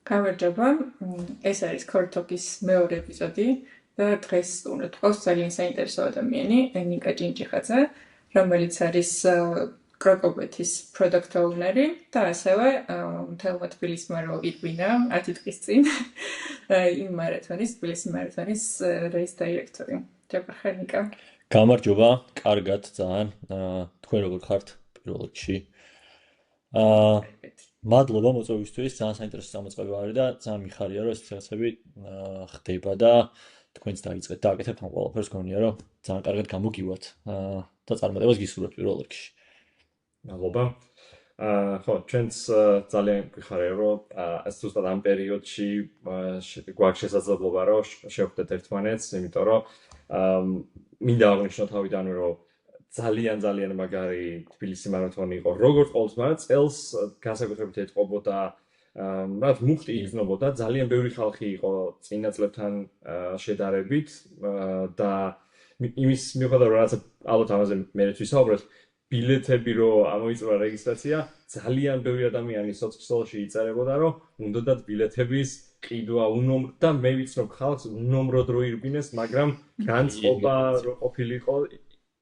გამარჯობა. ეს არის Core-Talk-ის მეორე ეპიზოდი და დღეს უნდა თქვას ძალიან საინტერესო ადამიანი, ნიკა ჭინჭიხაძე, რომელიც არის კროკობეთის product owner-ი და ასევე მთელმა თბილისმა რო იტყვინა 10 დღის წინ იმ მარათონის, თბილისის მარათონის race director-ი. ჯაბარხარ ნიკა. გამარჯობა, კარგად ძალიან. თქვენ როგორ ხართ პირველ რიგში? მადლობა მოწვევისთვის, ძალიან საინტერესო წამოწყება არის და ძალიან მიხარია, რომ ეს რაღაცები ხდება და თქვენც დაიწყეთ და აკეთებთ ამ ყველაფერს, გონია რომ ძალიან კარგად გამოგივათ და წარმატებას გისურვებთ პირველ რიგში. მადლობა. ხო, ჩვენც ძალიან გვიხარია, რომ ეს ზუსტად ამ პერიოდში გვაქვს შესაძლებლობა, რომ შევხვდეთ ერთმანეთს, იმიტომ რომ მინდა აღნიშნო თავიდანვე, რომ ძალიან მაგარი თბილისი მარათონი იყო. როგორც ყოველდღე წელს განსაკუთრებით ეთყობოდა, რაც მუხტი იგრძნობოდა, ძალიან ბევრი ხალხი იყო წინა წლებთან შედარებით და იმის მიუხედავად, რომ რაც ალბათ ამაზე მერეც ვისაუბროთ, ბილეთები რო ამოიწურა რეგისტრაცია, ძალიან ბევრი ადამიანი სოციალში იწერებოდა, რომ უნდათ ბილეთების ყიდვა და მე ვიცნობ ხალხს უნომროდ რო ირბინეს, მაგრამ განწყობა რო ყოფილიყო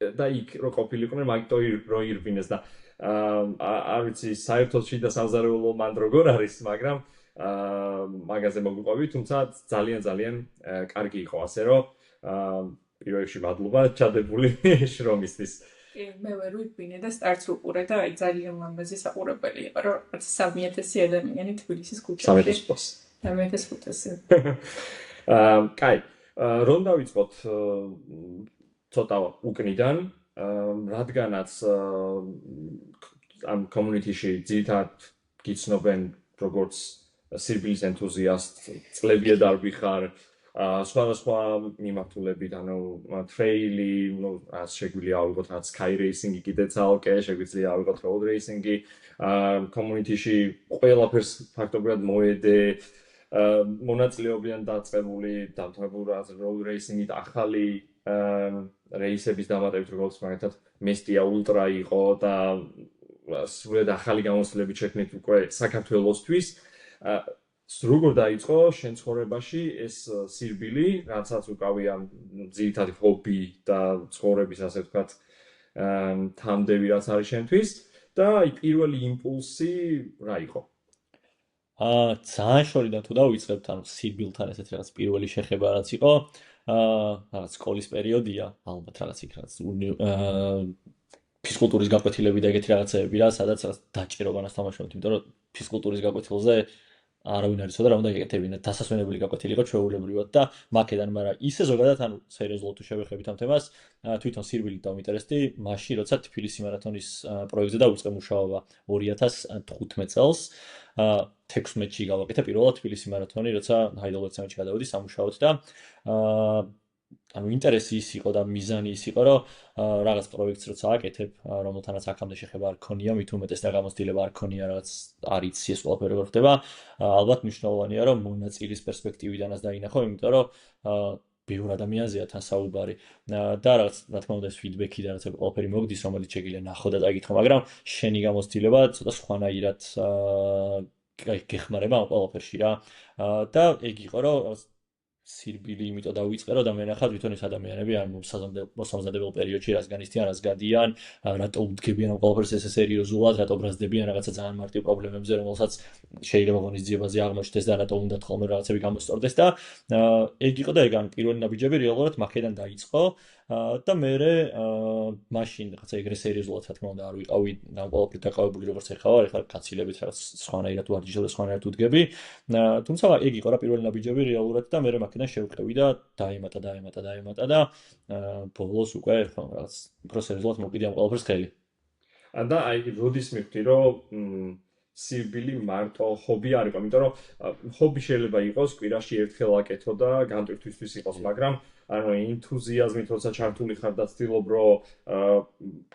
და იქ რო ყოფილიყვნენ, მაგიტო რო ირბინეს და არ ვიცი საერთოდ შიდა სამზარეულო მანდ როგორ არის, მაგრამ მაგაზე მოგვიყვები, თუმცა ძალიან კარგი იყო, ასე რომ პირველ რიგში მადლობა ჩადებული შრომისთვის. მე ვერ ვიბინე და სტარტს უყურე და აი ძალიან ლამაზი საყურებელი იყო, რომ 3000 ადამიანი თბილისის ქუჩებში. 3500. კაი, რომ დავიწყოთ ცოტა უკნიდან, რადგანაც ამ community-ში ძირითადად გიცნობენ როგორც სირბილის ენთუზიასტ, წლებია დავიხარ, სხვადასხვა მიმართულებით, ანუ ტრეილი, რაც შეგვიძლია ავიღოთ, რაც sky racing-ი კიდე ცალკე, შეგვიძლია ავიღოთ road racing-ი, community-ში ყველაფერს ფაქტობრივად მოედე, მონაწილეობიდან დაწყებული, დამთავრებული road racing-ით ახალი რეისების დამატებით, როგორც მაგალითად მესტია ულტრა იყო და სრულად ახალი გამოცდილებით შექმნით უკვე საქართველოსთვის. როგორ დაიწყო შენ ცხოვრებაში ეს სირბილი, რაცაც უკავია ძირითადი ჰობი და ცხოვრების, ასე ვთქვათ, თამდები რაც არის შენთვის და აი პირველი იმპულსი რა იყო? ძალიან შორიდან თუ დავიწყებთ, ანუ სირბილთან ესეთ რაღაც პირველი შეხება რაც იყო, რაღაც სკოლის პერიოდია, ალბათ რაღაც იქ რაღაც ფიზკულტურის გაკვეთილები და ეგეთი რაღაცები რა, სადაც რაღაც დაჭერობანას თამაშობთ, იმიტომ რომ ფიზკულტურის გაკვეთილზე არავინ არ იცოდა რა უნდა ეკეთებინა, დასასვენებელი გაკვეთილი იყო ჩვეულებრივად და მაკედან, მაგრამ ისე ზოგადად ანუ სერიოზულად თუ შევეხებით ამ თემას, თვითონ სირბილით დავინტერესდი მაშინ, როცა თბილისი მარათონის პროექტზე დავიწყე მუშაობა 2015 წელს. 16-ში გავაკეთე პირველად თბილისი მარათონი, როცა ჰაიდელბერგში გადავედი სამუშაოდ და ანუ ინტერესი ის იყო და მიზანი ის იყო, რომ რაღაც პროექტს როცა აკეთებ, რომელთანაც აქამდე შეხება არ ქონია, მით უმეტეს და გამოცდილება არ ქონია, რაღაც არ იცი ეს ყველაფერი როგორ ხდება, ალბათ მნიშვნელოვანია, რომ მონაწილის პერსპექტივიდანაც დაინახო, იმიტომ რომ ბევრ ადამიანზეა თან საუბარი და რაღაც რა თქმა უნდა ეს ფიდბექი და რაღაცა ყველაფერი მოგდის, რომელიც შეგიძლია ნახო და წაიკითხო, მაგრამ შენი გამოცდილება ცოტა სხვანაირად გეხმარება ამ ყველაფერში რა და ეგ იყო რომ სირბილი იმიტომ დავიწყე რომ და მე ნახავ თვითონ ეს ადამიანები ან მოსამზადებელ პერიოდში რას განიცდიან, რას გადიან, რატო უდგებიან ამ ყველაფერს ესე სერიოზულად, რატო ბრაზდებიან რაღაცა ძალიან მარტივ პრობლემებზე, რომელსაც შეიძლება ღონისძიებაზე აღმოჩნდეს და რატო უნდათ ხოლმე რაღაცები გამოსწორდეს და ეგ იყო და ეგ ან პირველი ნაბიჯები რეალურად მაქედან დაიწყო და მე მაშინ რაღაცა ეგრე სერიოზულად რა თქმა უნდა არ ვიყავი ამ ყველაფრით დაკავებული როგორც ეხლა ვარ, ეხლა კაცილებით რაღაც სხვანაირად ვარჯიშობ და სხვანაირად ვდგები. თუმცა ეგ იყო რა პირველი ნაბიჯები რეალურად და მე მაქედან შევკრები და დაემატა და ბოლოს უკვე რაღაც უფრო სერიოზულად მოვყიდე ამ ყველაფერს ხელი. და აი როდის მივხვდი რომ სირბილი მარტო ჰობი არ იყო, იმიტომ რომ ჰობი შეიძლება იყოს კვირაში ერთხელ აკეთო და განტვირთვისთვის იყოს, მაგრამ ანუ ენთუზიაზმით როცა ჩართული ხარ და ცდილობ რომ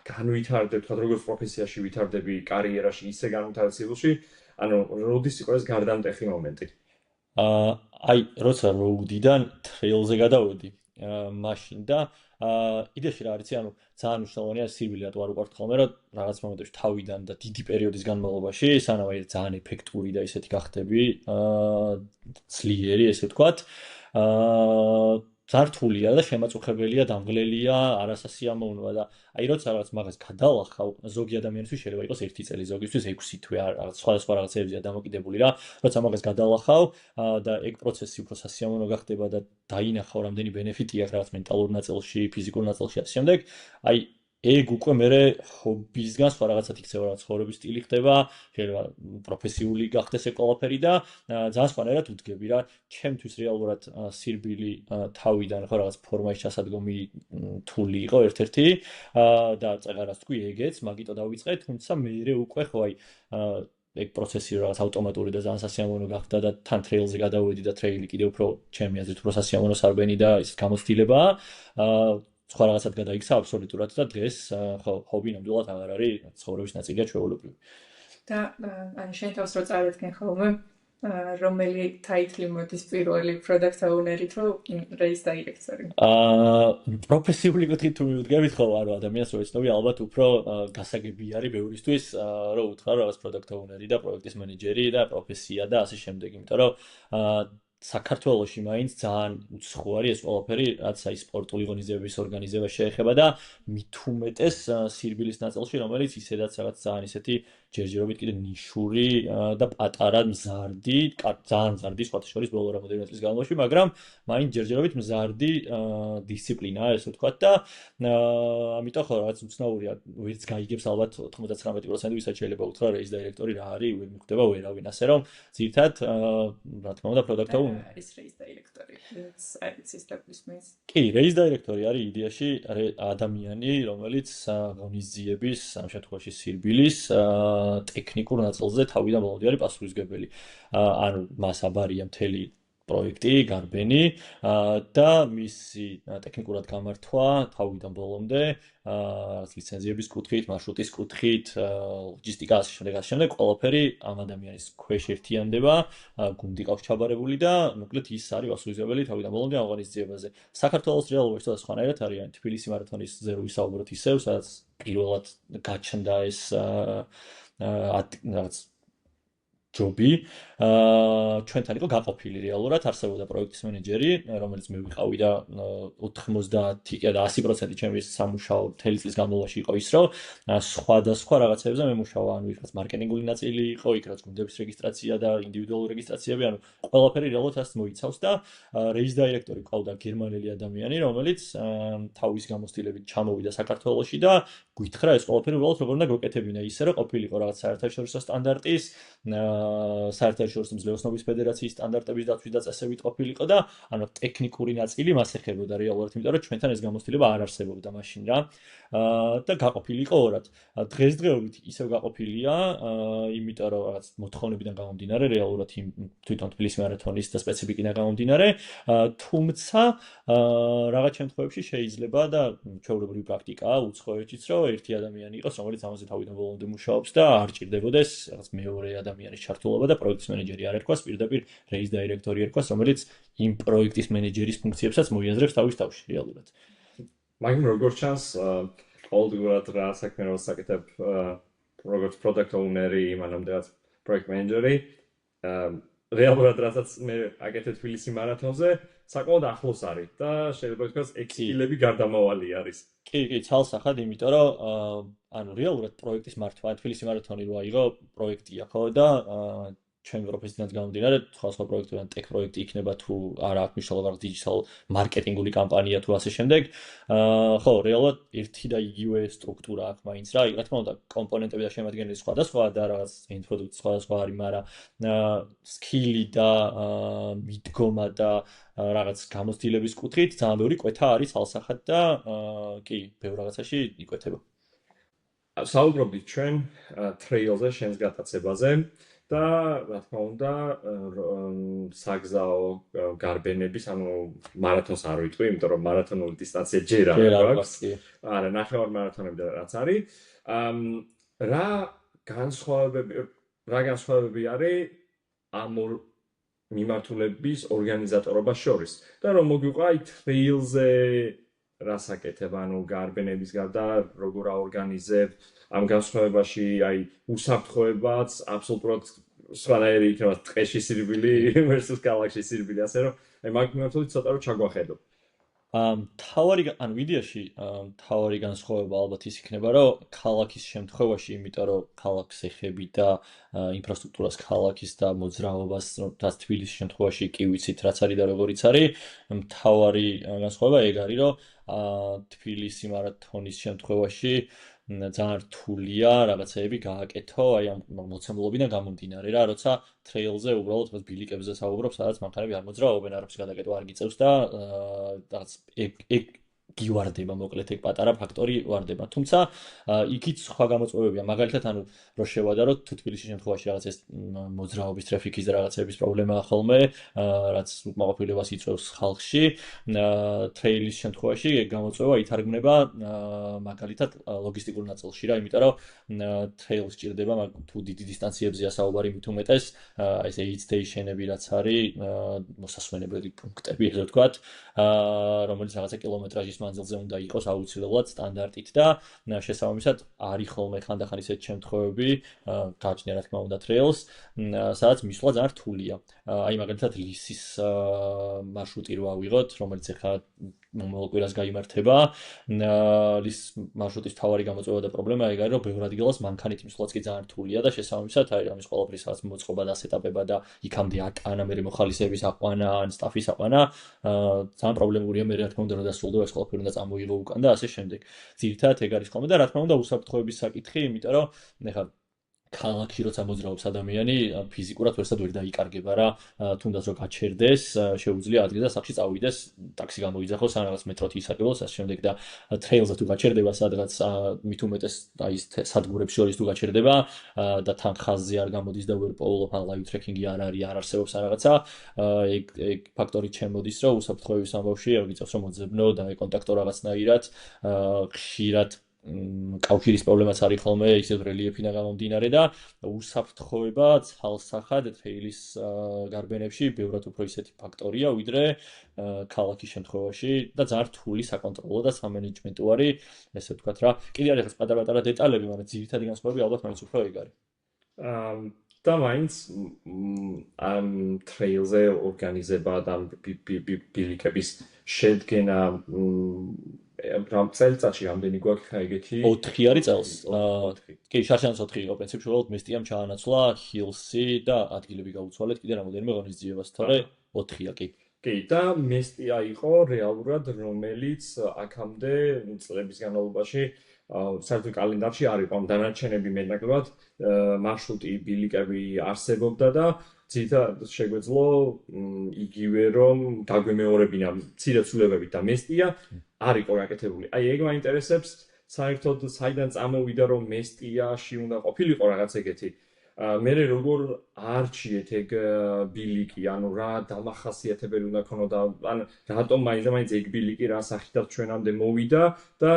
განვითარდე, თქვა როგორც პროფესიაში ვითარდები კარიერაში, ისე განვითარდე სირბილში, ანუ როდის იყო ეს გარდამტეხი მომენტი? აი როცა როუდიდან ტრეილზე გადავედი, მაშინ და იდეაში რა არის, ანუ ძალიან მნიშვნელოვანია სირბილი რატო არ უყვართ ხოლმე, რომ რაღაც მომენტებში თავიდან და დიდი პერიოდის განმავლობაში, სანამ აი ძალიან ეფექტური და ისეთი გახდები, ძლიერი, ესე ვთქვათ, ძართულია და შემაწუხებელია, დამღლელია, არასასიამოვნოა და აი როცა რაღაც მაგას გადალახავ, ზოგი ადამიანისთვის შეიძლება იყოს 1 წელი, ზოგისთვის 6 თვე, რაღაც სხვადასხვა რაღაცებია დამოკიდებული რა. როცა მაგას გადალახავ და ეგ პროცესი უფრო სასიამოვნო გახდება და დაინახავ რამდენი ბენეფიტი აქვს რაღაც მენტალურ ნაწილში, ფიზიკურ ნაწილში და შემდეგ, აი ეგ უკვე მე ჰობისგან სხვა რაღაცად იქცევა, რაღაც ცხოვრების სტილი ხდება, შეიძლება პროფესიული გახდეს ეგ ყველაფერი და ძალიან სხვანაირად უდგები რა. ჩემთვის რეალურად სირბილი თავიდან ხო რაღაც ფორმაში ჩასადგომი თული იყო ერთ-ერთი და წეღარას თქვი ეგეც, მაგიტო დავიწყე, თუმცა მე უკვე ხო აი ეგ პროცესი რაღაც ავტომატური და ძალიან სასიამოვნო გახდა და თან ტრეილზე გადავედი და ტრეილი კიდე უფრო ჩემი აზრით უფრო სასიამოვნო სარბენი და ის გამოცდილებაა. სხვა რაღაცად გადაიქცა აბსოლუტურად და დღეს ხო ჰობი ნამდვილად აღარ არის ცხოვრების ნაწილია ჩვეულებრივი. და ან შენ თავს რო წარადგენ ხოლმე რომელი ტაიტლი მოდის პირველი product owner-ი თუ race director-ი? პროფესიული კუთხით თუ მივდგებით ხო არა ადამიანს რო ეცნობი ალბათ უფრო გასაგები არის ბევრისთვის რომ უთხრა რაღაც product owner-ი და პროექტის მენეჯერი და პროფესია და ასე შემდეგ, იმიტომ რომ საქართველოში მაინც ძალიან უცხო არის ეს ყველაფერი, რაც აი სპორტული ღონისძიებების ორგანიზება შეეხება და მით უმეტეს სირბილის ნაწილში, რომელიც ისედაც რაღაც ძალიან ისეთი ჯერჯერობით კიდე ნიშური და პატარა მზარდი, ძალიან მზარდი სხვათა შორის ბოლო რამოდენიმე წლის განმავლობაში, მაგრამ მაინც ჯერჯერობით მზარდი დისციპლინაა, ესე ვთქვათ და ამიტომ ხო რაღაც უცნაურია, ვერც გაიგებს ალბათ 99% ვისაც შეიძლება უთხრა რეის დაირექტორი რა არის, ვერ მიხვდება ვერავინ, ასე რომ ძირთად რა თქმა უნდა product owner არის race director-ი. არის ის დაგვის. კი, race director-ი არის იდეაში ადამიანი, რომელიც ღონისძიების, ამ შემთხვევაში სირბილის ტექნიკურ ნაწილზე თავიდან ბოლომდე არის პასუხისმგებელი. ანუ მას აბარია მთელი პროექტი, გარბენი და მისი ტექნიკურად გამართვა თავიდან ბოლომდე, რაღაც ლიცენზიების კუთხით, მარშრუტის კუთხით, ლოჯისტიკა ასე შემდეგ, ყველაფერი ამ ადამიანის ქვეშ ერთიანდება, გუნდი ყავს ჩაბარებული და მოკლედ ის არის პასუხისმგებელი თავიდან ბოლომდე ამ ღონისძიებაზე. საქართველოს რეალობაში ცოტა სხვანაირად არის, თბილისი მარათონის-ზე რო ვისაუბროთ ისევ, სადაც პირველად გაჩნდა ეს რაღაც ჯობი ჩვენთან იყო გაყოფილი რეალურად არსებობდა პროექტის მენეჯერი რომელიც მე ვიყავი და 90 კი და 100% ჩემი სამუშაო მთელი წლის განმავლობაში იყო ის რომ სხვადასხვა რაღაცებზე მე მუშაობა ანუ იქაც მარკეტინგული ნაწილი იყო იქ რაც გუნდების რეგისტრაცია და ინდივიდუალური რეგისტრაციები ანუ ყველაფერი რეალურად ასე მოიცავს და რეის დაირექტორი ყავდა გერმანელი ადამიანი რომელიც თავის გამოცდილებით ჩამოვიდა საქართველოში და გითხრა ეს ყველაფერი უბრალოდ როგორ უნდა გვეკეთებინა ისე რომ ყოფილიყო რაღაც საერთაშორისო სტანდარტის საერთაშორისო მძლევრობის ფედერაციის სტანდარტების დაცვის და წესებით ყოფილიყო და ანუ ტექნიკური ნაწილი მას ეხებოდა რეალურად, იმიტომ რომ ჩვენთან ეს გამოცდილება არ არსებობდა მაშინ რა. და გაყოფილიყო ორად. დღესდღეობით ისევ გაყოფილია, იმიტომ რომ რაღაც მოთხოვნებიდან გამომდინარე რეალურად იმ თვითონ თბილისის მარათონის და სპეციფიკიდან გამომდინარე, თუმცა რაღაც შემთხვევებში შეიძლება და ჩვეულებრივი პრაქტიკაა უცხოეთშიც რომ ერთი ადამიანი იყოს, რომელიც ამაზე თავიდან ბოლომდე მუშაობს და არ ჭირდებოდეს რაღაც მეორე ადამიანის ჩართულობა და პროექტის მენეჯერი არ ერქვას, პირდაპირ რეის დაირექტორი ერქვას, რომელიც იმ პროექტის მენეჯერის ფუნქციებსაც მოიაზრებს თავის თავში რეალურად. მაგრამ როგორც ჩანს, ყოველდღურად რა საქმე რო საკეთებ, როგორც product owner-ი, მანამდე რაც project manager-ი, რეალურად რასაც მე აკეთებ თბილისის მარათონზე, საკმაოდ ახლოს არის და შეიძლება ვთქვას, ექსკილები გარდამავალი არის. კი, ცალსახად, იმიტომ რომ ანუ რეალურად პროექტის მართვა თბილისის მარათონი რო აიღო, პროექტია ხო და ჩვენ პროფესიიდან გამომდინარე, სხვა პროექტებიდან ტექ პროექტი იქნება თუ არა აქვს მნიშვნელობა რაღაც დიჯიტალ მარკეტინგული კამპანია თუ ასე შემდეგ. ხო, რეალურად ერთი და იგივე სტრუქტურა აქვს მაინც რა, რა თქმა უნდა, კომპონენტები და შემადგენელი სხვადასხვა და რაღაც end product სხვადასხვა არის, მაგრამ სკილი და მიდგომა და რაღაც გამოცდილების კუთხით ძალიან ბევრი კვეთა არის ცალსახად და კი, ბევრ რაღაცაში იკვეთება. საუბრობთ ჩვენ ტრეილზე, შენს გატაცებაზე. და რა თქმა უნდა საგზაო გარბენების ანუ მარათონს არ ვიტყვი, იმიტომ რომ მარათონული დისტანცია ჯერ არ აქვს. არა, ნახევარ მარათონები და რაც არის. რა განსხვავებები არის ამ მიმართულების ორგანიზატორობას შორის? და რომ მოგვიყვა აი ტრეილზე რას აკეთებ, ანუ გარბენების გარდა როგორ აორგანიზებ ამ განსხვავებაში, აი უსაფრთხოებაც აბსოლუტურად სხვანაირი იქნება ტყეში სირბილი versus ქალაქში სირბილი, ასე რომ აი მაგ მიმართულებით ცოტა რომ ჩაგვახედო. ანუ ვიდეოში თავარი განსხვავება ალბათ ის იქნება, რომ ქალაქის შემთხვევაში, იმიტომ რომ ქალაქს ეხები და ინფრასტრუქტურას ქალაქის და მოძრაობას, რაც თბილისის შემთხვევაში კი ვიცით, რაც არის და როგორიც არის, თავარი განსხვავება ეგ არის, რომ თბილისი მარათონის შემთხვევაში ძალიან რთულია რაღაცეები გააკეთო, აი ამ მოცემულობიდან გამომდინარე რა, როცა ტრეილზე უბრალოდ ბილიკებზე საუბრობ, სადაც მანქანები არ მოძრაობენ, არაფერს გადაკეთება არ გიწევს და რაღაც ეგ გივარდება მოკლედ ეგ პატარა ფაქტორი ვარდება. თუმცა იქით სხვა გამოწვევებია, მაგალითად ანუ რო შევადაროთ თუ თბილისის შემთხვევაში რაღაც ეს მოძრაობის ტრაფიკის და რაღაცების პრობლემაა ხოლმე, რაც უკმაყოფილებას იწვევს ხალხში, ტრეილის შემთხვევაში ეგ გამოწვევა ითარგმნება მაგალითად ლოგისტიკურ ნაწილში რა, იმიტომ რომ ტრეილს ჭირდება თუ დიდი დისტანციებზეა საუბარი მით უმეტეს ეს aid station-ები რაც არის მოსასვენებელი პუნქტები ესე ვთქვათ, რომელიც რაღაცა კილომეტრაჟის მანძილზე უნდა იყოს აუცილებლად სტანდარტით და შესაბამისად არის ხოლმე ხანდახან ისეთ შემთხვევები, გააჩნია რა თქმა უნდა ტრეილს, სადაც მისვლა ძალიან რთულია. აი მაგალითად ლისის მარშრუტი რო ავიღოთ, რომელიც ახლა მომავალ კვირას გაიმართება, ლის მარშრუტის თავარი გამოწვევა და პრობლემა ეგ არის, რომ ბევრ ადგილას მანქანით მისვლაც კი ძალიან რთულია და შესაბამისად აი ამის ყველაფრის რაღაც მოწყობა და ასეტაპება და იქამდე აკანა მე მოხალისეების აყვანა ან სტაფის აყვანა ძალიან პრობლემურია მე რა თქმა უნდა რომ დასრულდება ეს ყველაფერი უნდა წამოიღო უკან და ასე შემდეგ. ძირითადად ეგ არის ხოლმე და რა თქმა უნდა უსაფრთხოების საკითხი, იმიტომ რომ ეხლა ქალაქში როცა მოძრაობს ადამიანი ფიზიკურად ვერსად ვერ დაიკარგება რა, თუნდაც რომ გაჩერდეს, შეუძლია ადგილ და სახში წავიდეს, ტაქსი გამოიძახოს, ან რაღაც მეტროთი ისარგებლოს, ასე შემდეგ და ტრეილზე თუ გაჩერდება სადღაც მით უმეტეს აი ის სადგურებს შორის თუ გაჩერდება და თან ხაზზე არ გამოდის და ვერ პოულობ ან ლაივ ტრეკინგი არ არის, არ არსებობს ან რაღაცა, ეგ ფაქტორი ჩემოდის, რომ უსაფრთხოების ამბავში არ გიწევს რომ მოძებნო და ეკონტაქტო რაღაცნაირად, ხშირად კავშირის პრობლემაც არის ხოლმე ისევ რელიეფიდან გამომდინარე და უსაფრთხოება ცალსახად ტრეილის გარბენებში ბევრად უფრო ისეთი ფაქტორია ვიდრე ქალაქის შემთხვევაში და ძალიან რთული საკონტროლო და სამენეჯმენტო არის, ესე ვთქვათ რა. კიდე არის პატარ-პატარა დეტალები, მაგრამ ძირითადი განსხვავება ალბათ მაინც უფრო ეგ არის. და მაინც ამ ტრეილზე ორგანიზება და ბილიკების შედგენა რამ წელიწადში რამდენი გვაქვს ეგეთი? 4 არის წელს. კი, შარშანს 4 იყო პრინციპში, უბრალოდ მესტიამ ჩაანაცვლა ჰილსი და ადგილები გაუცვალეთ კიდე რამოდენიმე ღონისძიებას, თორე 4-ია კი. კი, და მესტია იყო რეალურად, რომელიც აქამდე წლების განმავლობაში საერთოდ კალენდარში არ იყო, დანარჩენები მეტნაკლებად მარშრუტი ბილიკები არსებობდა და ძირითადად შეგვეძლო იგივე რომ დაგვემეორებინა მცირე ცვლილებებით და მესტია არ იყო გაკეთებული. აი ეგ მაინტერესებს საერთოდ საიდან წამოვიდა რომ მესტიაში უნდა ყოფილიყო რაღაც ეგეთი. მე როგორ არჩიეთ ეგ ბილიკი, ანუ რა დამახასიათებელი უნდა ქონოდა, ან რატომ მაინც ეგ ბილიკი რა სახითაც ჩვენამდე მოვიდა და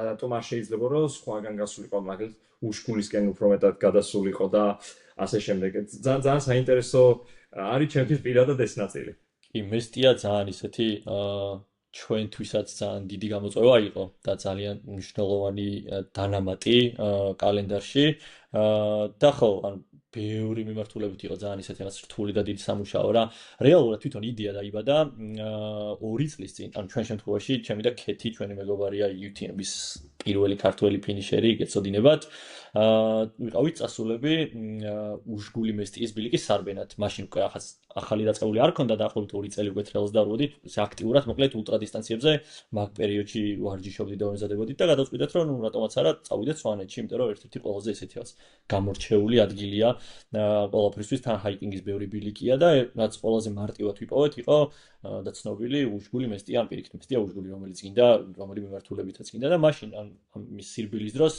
რატომ არ შეიძლება რომ სხვაგან გასულიყო, მაგალითად უშქულისკენ უფრო მეტად გადასულიყო და ასე შემდეგ. ძალიან საინტერესო არის ჩემთვის პირადად ეს ნაწილი. კი, მესტია ძალიან ისეთი ჩვენთვისაც ძალიან დიდი გამოწვევა იყო და ძალიან მნიშვნელოვანი დანამატი კალენდარში და ხო, ანუ ბევრი მიმართულებით იყო ძალიან ისეთი რაღაც რთული და დიდი სამუშაო რა. რეალურად თვითონ იდეა დაიბადა 2 წლის წინ, ანუ ჩვენ შემთხვევაში ჩემი და ქეთი ჩვენი მეგობარია UTMB-ის პირველი ქართველი ფინიშერი, გეცოდინებათ. ვიყავით წასულები უშგული მესტიის ბილიკის სარბენად. მაშინ უკვე ახალი დაწყებული არ ქონდა დაახლოებით 2 წელი უკვე ტრეილს დავუვდით, აქტიურად მოკლედ ულტრა დისტანციებზე მაგ პერიოდში ვარჯიშობდით და ვეზადებოდით და გადავწყვიტეთ რომ ნუ რატომაც არა წავიდეთ სვანეთში, იმიტომ რომ ერთ-ერთი ყველაზე ესეთი რაც გამორჩეული ადგილია ყველაფრისთვის, თან ჰაიკინგის ბევრი ბილიკია და რაც ყველაზე მარტივად ვიპოვეთ იყო და ცნობილი უშგული მესტია, ან პირიქით მესტია უშგული, რომელიც გინდა, რომელი მიმართულებითაც გინდა და მაშინ ამ სირბილის დროს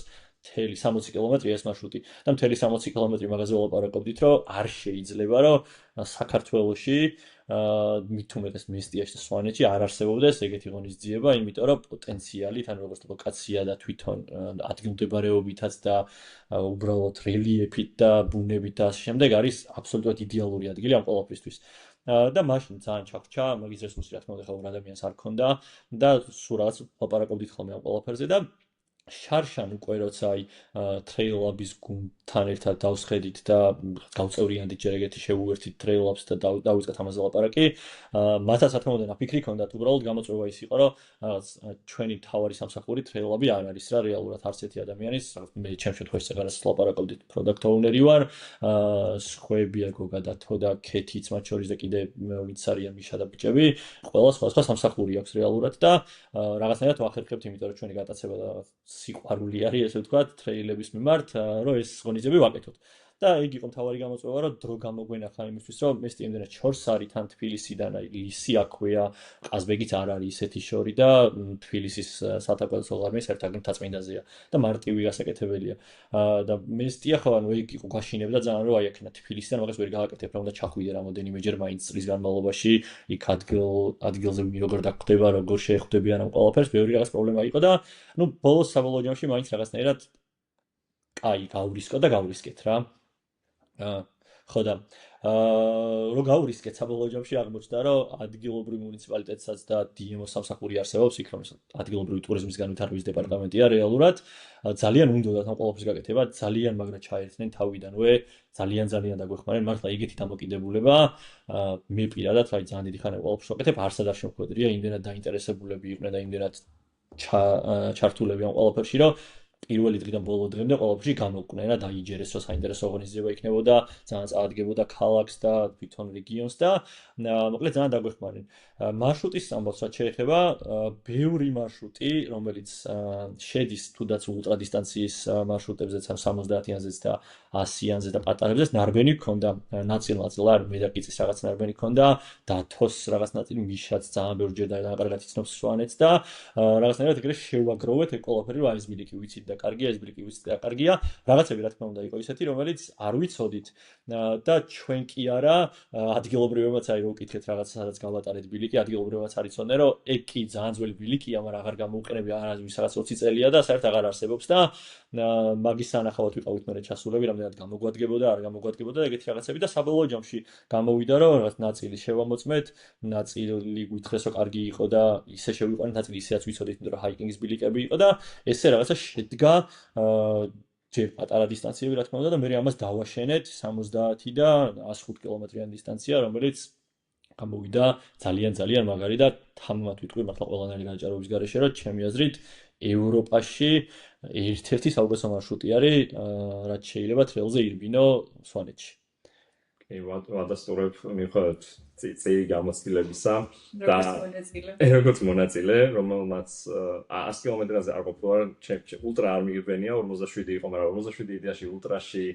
მთელი 60 კილომეტრი ეს მარშრუტი და მთელი 60 კილომეტრი მაგაზე ვლაპარაკობდით, რომ არ შეიძლება, რომ საქართველოში მით უმეტეს მესტიაში და სვანეთში არ არსებობდეს ეგეთი ღონისძიება, იმიტომ რომ პოტენციალით, ანუ როგორც ლოკაცია და თვითონ ადგილმდებარეობითაც და უბრალოდ რელიეფით და ბუნებით და ასე შემდეგ არის აბსოლუტურად იდეალური ადგილი ამ ყველაფრისთვის. და მაშინ ძალიან ჩახრჩა, მაგის რესურსი რა თქმა უნდა ხალხ ადამიანს არ ქონდა და სულ რაღაც ლაპარაკობდით ხოლმე ამ ყველაფერზე და შარშან უკვე როცა ტრეილაბის გუნდთან ერთად დავსხედით და გავწევრიანდით ჯერ ეგეთი შეუერთით ტრეილაბს და დავიწყეთ ამაზე ლაპარაკი, მათაც რა თქმა უნდა ნაფიქრი ჰქონდათ, უბრალოდ გამოწვევა ის იყო, რომ რაღაც ჩვენი მთავარი სამსახური ტრეილაბი არ არის რა, რეალურად არც ერთი ადამიანის, მე ჩემ შემთხვევაში რაღაც ლაპარაკობდით product owner-ი ვარ, სხვაებია გოგა და თო და ქეთიც მათ შორის და კიდე ვინც არიან მიშა და ბიჭები, ყველა სხვა სამსახური აქვს რეალურად და რაღაცნაირად ვახერხებთ, იმიტომ რომ ჩვენი გატაცება და სიყვარული არის, ესე ვთქვათ, ტრეილების მიმართ, რომ ეს ღონისძიებები ვაკეთოთ. და ეგ იყო მთავარი გამოწვევა, რომ დრო გამოგვენახა იმისთვის, რომ მესტი იმდენად შორს არის თან თბილისიდან, აი ლისი აქვეა, ყაზბეგიც არ არის ისეთი შორი და თბილისის სათაკველო ღარმის ერთაგ მთაწმინდაზეა და მარტივი გასაკეთებელია. და მესტია ხო, ანუ ეგ იყო გვაშინებდა ძალიან, რომ აი აქ თბილისიდან მაგას ვერ გააკეთებ, რა უნდა ჩახვიდე რამოდენიმეჯერ მაინც წლის განმავლობაში, იქ ადგილზე როგორ დაგხვდება, როგორ შეხვდებიან ამ ყველაფერს, ბევრი რაღაც პრობლემა იყო და ну ბოლოს საბოლოო ჯამში მაინც რაღაცნაირად კაი გავრისკო და გავრისკეთ რა. ხო და რო გავრისკეთ საბოლოო ჯამში აღმოჩნდა, რომ ადგილობრივ მუნიციპალიტეტსაც და DMO სამსახური არსებობს, იქ რომ ადგილობრივი ტურიზმის განვითარების დეპარტამენტია რეალურად, ძალიან უნდათ ამ ყველაფრის გაკეთება, ძალიან მაგრა ჩაერთნენ თავიდანვე, ძალიან დაგვეხმარენ, მართლა იგეთი დამოკიდებულება, მე პირადად, აი ძალიან დიდი ხანია ყველაფერს ვაკეთებ, არსად არ შემოხვედრია, იმდენად დაინტერესებულები იყვნენ და იმდენად ჩართულები ამ ყველაფერში, რომ პირველი დღიდან ბოლო დღემდე ყველაფერში გამოვკვდნენ და დაიჯერეს, რომ საინტერესო ღონისძიება იქნებოდა, ძალიან წაადგებოდა ქალაქს და თვითონ რეგიონს და მოკლედ ძალიან დაგვეხმარენ. მარშრუტის ამბავს რაც შეეხება, ბევრი მარშრუტი, რომელიც შედის თუდაც ულტრადისტანციის მარშრუტებზეც, 70-იანზეც და 100-იანზეც და პატარებზეც ნარბენი ჰქონდა, ნაწილ-ნაწილ არ მედაკიცის რაღაც ნარბენი ჰქონდა, დათოს რაღაც ნაწილი მიშაც ძალიან ბევრჯერ და კარგად იცნობს სვანეთს და რაღაცნაირად ეგრე შევაგროვეთ ეგ ყველაფერი, რომ ეს ბილიკი ვიცით და კარგია, ეს ბილიკი ვიცით და კარგია. რაღაცები რა თქმა უნდა იყო ისეთი, რომელიც არ ვიცოდით და ჩვენ კი არა, ადგილობრივებმაც აი რო ვკითხეთ რაღაც სადაც გავატარეთ ბილიკი, ადგილობრივებმაც არ იცოდნენ, რომ ეგ კი ძალიან ძველი ბილიკია, მაგრამ აღარ გამოუყენები, რაღაც 20 წელია და საერთოდ აღარ არსებობს და მაგის სანახავად ვიყავით მე ჩასულები, რამდენად გამოგვადგებოდა, არ გამოგვადგებოდა ეგეთი რაღაცები და საბოლოო ჯამში გამოვიდა, რომ რაღაც ნაწილი შევამოწმეთ, ნაწილი გვითხრეს, რომ კარგი იყო და ისე შევიყვანეთ, ნაწილი ისეაც ვიცოდით, რომ ჰაიკინგის ბილიკები იყო და ესე რაღაცა შედგა ჯერ პატარა დისტანციები რა თქმა უნდა და მე ამას დავაშენეთ 70 და 105 კილომეტრიანი დისტანცია, რომელიც გამოვიდა ძალიან მაგარი და თამამად ვიტყვი მართლა ყველანაირი განაჭარბების გარეშე, რომ ჩემი აზრით ევროპაში ერთ-ერთი საუკეთესო მარშრუტი არის, რაც შეიძლება ტრეილზე ირბინო სვანეთში. ვადასტურებ მიუხედავად წელი გამოცდილებისა და როგორც მონაწილე, რომელმაც 100 კილომეტრაზე არ ყოფილა, ულტრა არ მიგებენია, 47 იყო, მაგრამ 47 იდეაში ულტრაში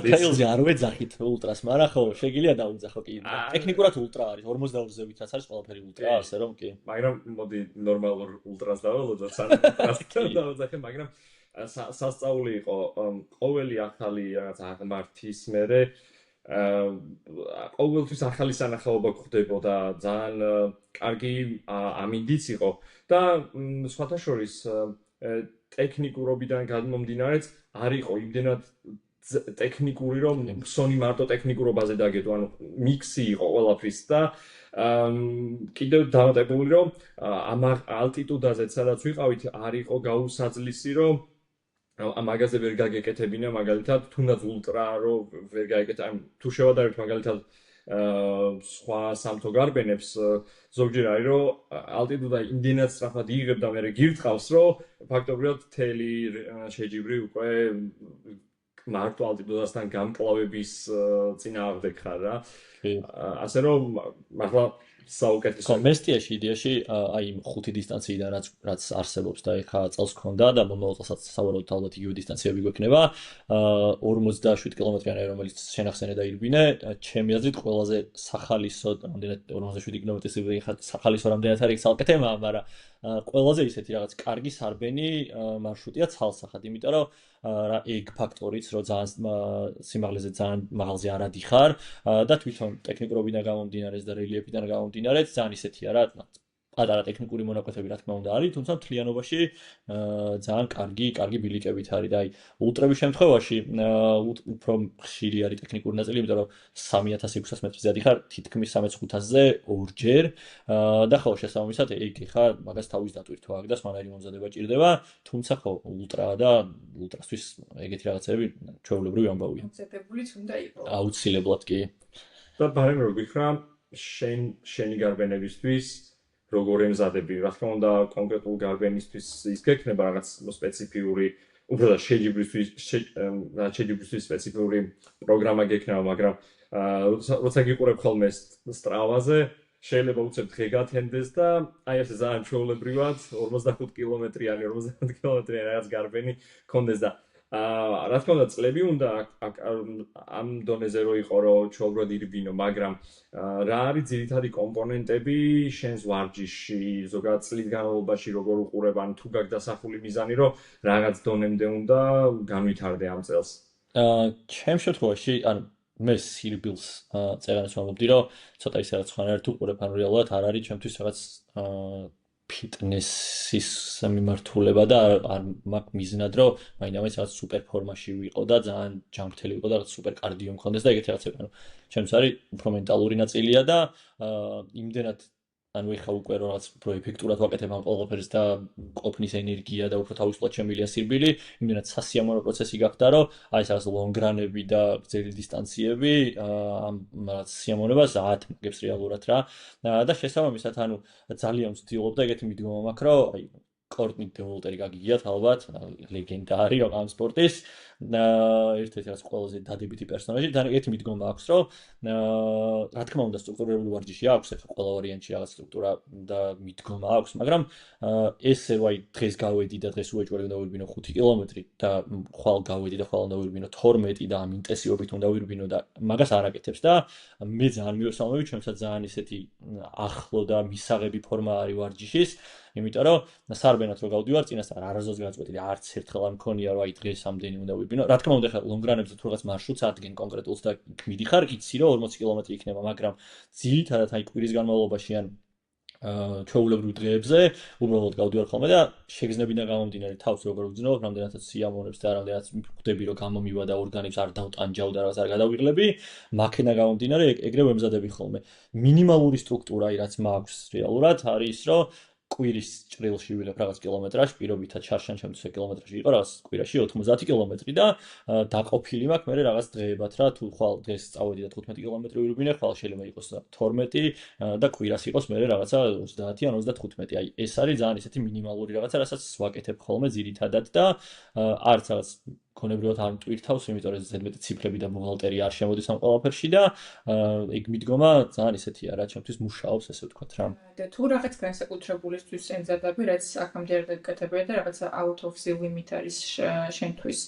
ტრეილზე არ ვეძახით ულტრას, მაგრამ ხო, შეგიძლია დაუძახო კი. ტექნიკურად ულტრა არის, 42 ზევითაც არის ყველაფერი ულტრა, ასე რომ კი. მაგრამ მოდი ნორმალურ ულტრას დაველოდოთ, სანამ დავუძახე, მაგრამ სასწაული იყო ყოველი ახალი რაღაც აღმართის მერე ყოველთვის ახალი სანახაობა გვხდებოდა, ძალიან კარგი ამინდიც იყო და სხვათა შორის ტექნიკურობიდან გადმომდინარეც არ იყო იმდენად ტექნიკური, რომ Sony მარტო ტექნიკურობაზე დაგედო, ანუ მიქსი იყო ყველაფრის და კიდევ დამატებული, რომ ამ ალტიტუდაზე, სადაც ვიყავით, არ იყო გაუსაძლისი, რომ მაგაზე ვერ გაგეკეთებინა, მაგალითად, თუნდაც ულტრა რო ვერ გაეკეთე, ან თუ შევადარებთ მაგალითად სხვა სამთო გარბენებს, ზოგჯერ არის, რომ ალტიტუდა იმდენად სწრაფად იღებდა, მე გირტყავს, რომ ფაქტობრივად თელი შეჯიბრი უკვე მარტო ალტიტუდასთან გამკლავების წინააღმდეგ ხარ რა. ასე რომ მართლა საუკეთესო. ხო, მესტიაში იდეაში აი იმ ხუთი დისტანციიდან რაც არსებობს და ეხა წელს ქონდა და მომავალ წელსაც სავარაუდოდ ალბათ იგივე დისტანციები გვექნება 57 კილომეტრიანი რომელიც შენახსენე და ირბინე ჩემი აზრით ყველაზე სახალისო რამდენად 57 კილომეტრის ეხა სახალისო რამდენად არის ცალკე თემაა მაგრამ ყველაზე ისეთი რაღაც კარგი სარბენი მარშრუტია ცალსახად იმიტომ რომ რა ეგ ფაქტორიც რომ ძალიან სიმაღლეზე ძალიან მაღალზე არ ადიხარ და თვითონ ტექნიკურობიდან გამომდინარე და რელიეფიდან გამომდინარე ძალიან ისეთია რა პატარა ტექნიკური მონაკვეთები რა თქმა უნდა არის თუმცა მთლიანობაში ძალიან კარგი ბილიკებით არის და აი ულტრების შემთხვევაში უფრო ხშირი არის ტექნიკური ნაწილი იმიტომ რომ 3600 მეტრზე ადიხარ თითქმის 3500-ზე ორჯერ და ხო შესაბამისად ეგ ხა მაგას თავის დატვირთვა აქვს და სვანაირი მომზადება ჭირდება თუმცა ხო ულტრა და ულტრასთვის ეგეთი რაღაცები ჩვეულებრივი ამბავია მომზადებულიც უნდა იყოს აუცილებლად კი და ბარემ რო გიქრა შენი გარბენებისთვის როგორ ემზადები რა თქმა უნდა კონკრეტულ გარბენისთვის ის გექნება რაღაც სპეციფიური უბრალოდ შეჯიბრისთვის სპეციფიური პროგრამა გექნება მაგრამ როცა გიყურებ ხოლმე სტრავაზე შეიძლება უცებ დღე გათენდეს და აი ესე ძალიან ჩვეულებრივად 45 კილომეტრიანი 50 კილომეტრიანი რაღაც გარბენი კონდეს და რა თქმა უნდა წლები უნდა ამ დონეზე რო იყო რომ ჩვეულებრივად ირბინო მაგრამ რა არის ძირითადი კომპონენტები შენს ვარჯიში ზოგადად წლის განმავლობაში როგორ უყურებ ან თუ გაქვს დასახული მიზანი რომ რაღაც დონემდე უნდა განვითარდე ამ წელს ჩემ შემთხვევაში ან მე სირბილს წერანს ვამბობდი რომ ცოტა ისე რაც ხანერთ უყურებ ან რეალურად არ არის ჩემთვის რაღაც ფიტნესის მიმართულება და არ მაქვს მიზნად რომ მაინც რაღაც სუპერ ფორმაში ვიყო და ძალიან ჯანმრთელი ვიყო და რაღაც სუპერ კარდიო მქონდეს და ეგეთი რაღაცები ანუ ჩემს არის უფრო მენტალური ნაწილია და იმდენად ანუ ეხა უკვე რაღაც უფრო ეფექტურად ვაკეთებ ამ ყველაფერს და ყოფნის ენერგია და უფრო თავისუფლად შემილია სირბილი იმდენად სასიამოვნო პროცესი გახდა რომ აი ეს რაღაც ლონგრანები და გრძელი დისტანციები ამ რაღაც სიამოვნებას ატმობს რეალურად რა და შესაბამისად ანუ ძალიან ვცდილობ და ეგეთი მიდგომა მაქვს რომ აი კორტნი დეულტერი გაგიგიათ ალბათ ლეგენდა არის ამ სპორტის ერთ-ერთი რაც ყველაზე დადებითი პერსონაჟი და ერთი მიდგომა აქვს რომ რა თქმა უნდა სტრუქტურირებული ვარჯიში აქვს ეხლა ყველა ვარიანტში რაღაც სტრუქტურა და მიდგომა აქვს მაგრამ ესე რომ აი დღეს გავედი და დღეს უეჭველი უნდა ვირბინო 5 კილომეტრი და ხვალ გავედი და ხვალ უნდა ვირბინო 12 და ამ ინტენსივობით უნდა ვირბინო და მაგას არ აკეთებს და მე ძალიან მივესალმები ჩემსაც ძალიან ისეთი ახლო და მისაღები ფორმა არის ვარჯიშის იმიტომ რომ სარბენად რო გავდივარ წინასწარ არასდროს გაწყვეტილი არც ერთხელ არ მქონია რომ აი დღეს ამდენი უნდა ვიბინო რა თქმა უნდა ხა ლონგრანებზე თუ რაღაც მარშრუტს ადგენ კონკრეტულს და მიდიხარ იცი რომ 40 კილომეტრი იქნება მაგრამ ძირითადად აი კვირის განმავლობაში ან ჩვეულებრივ დღეებზე უბრალოდ გავდივარ ხოლმე და შეგრძნებიდან გამომდინარე თავს როგორ ვგრძნობ რამდენადაც სიამოვნებს და რამდენადაც ხვდები რომ გამომივა და ორგანიზმს არ დავტანჯავ და რაღაც არ გადავიღლები მაქენა გამომდინარე ეგრე ვემზადები ხოლმე მინიმალური სტრუქტურა რაც მაქვს რეალურად არის რომ კვირის ჭრილში ვიღებ რაღაც კილომეტრაჟ, პირობითად შარშან ჩემთვის კილომეტრაჟი იყო რაღაც კვირაში 90 კილომეტრი და დაყოფილი მაქვს მე რაღაც დღეებად რა თუ ხვალ დღეს წავედი და 15 კილომეტრი ვირბინე, ხვალ შეიძლება იყოს 12 და კვირას იყოს მე რაღაცა 30 ან 35. აი ეს არის ძალიან ისეთი მინიმალური რაღაცა, რასაც ვაკეთებ ხოლმე ძირითადად და არც რაღაც ქონებრივად არ მტვირთავს, იმიტომ რომ ზედმეტი ციფრები და ბუღალტერია არ შემოდის ამ ყველაფერში და ეგ მიდგომა ძალიან ისეთია რა, ჩემთვის მუშაობს, ესე ვთქვათ რა. და თუ რაღაც განსაკუთრებულისთვის ემზადები, რაც აქამდე არ გაკეთებია და რაღაცა out of the limit არის შენთვის,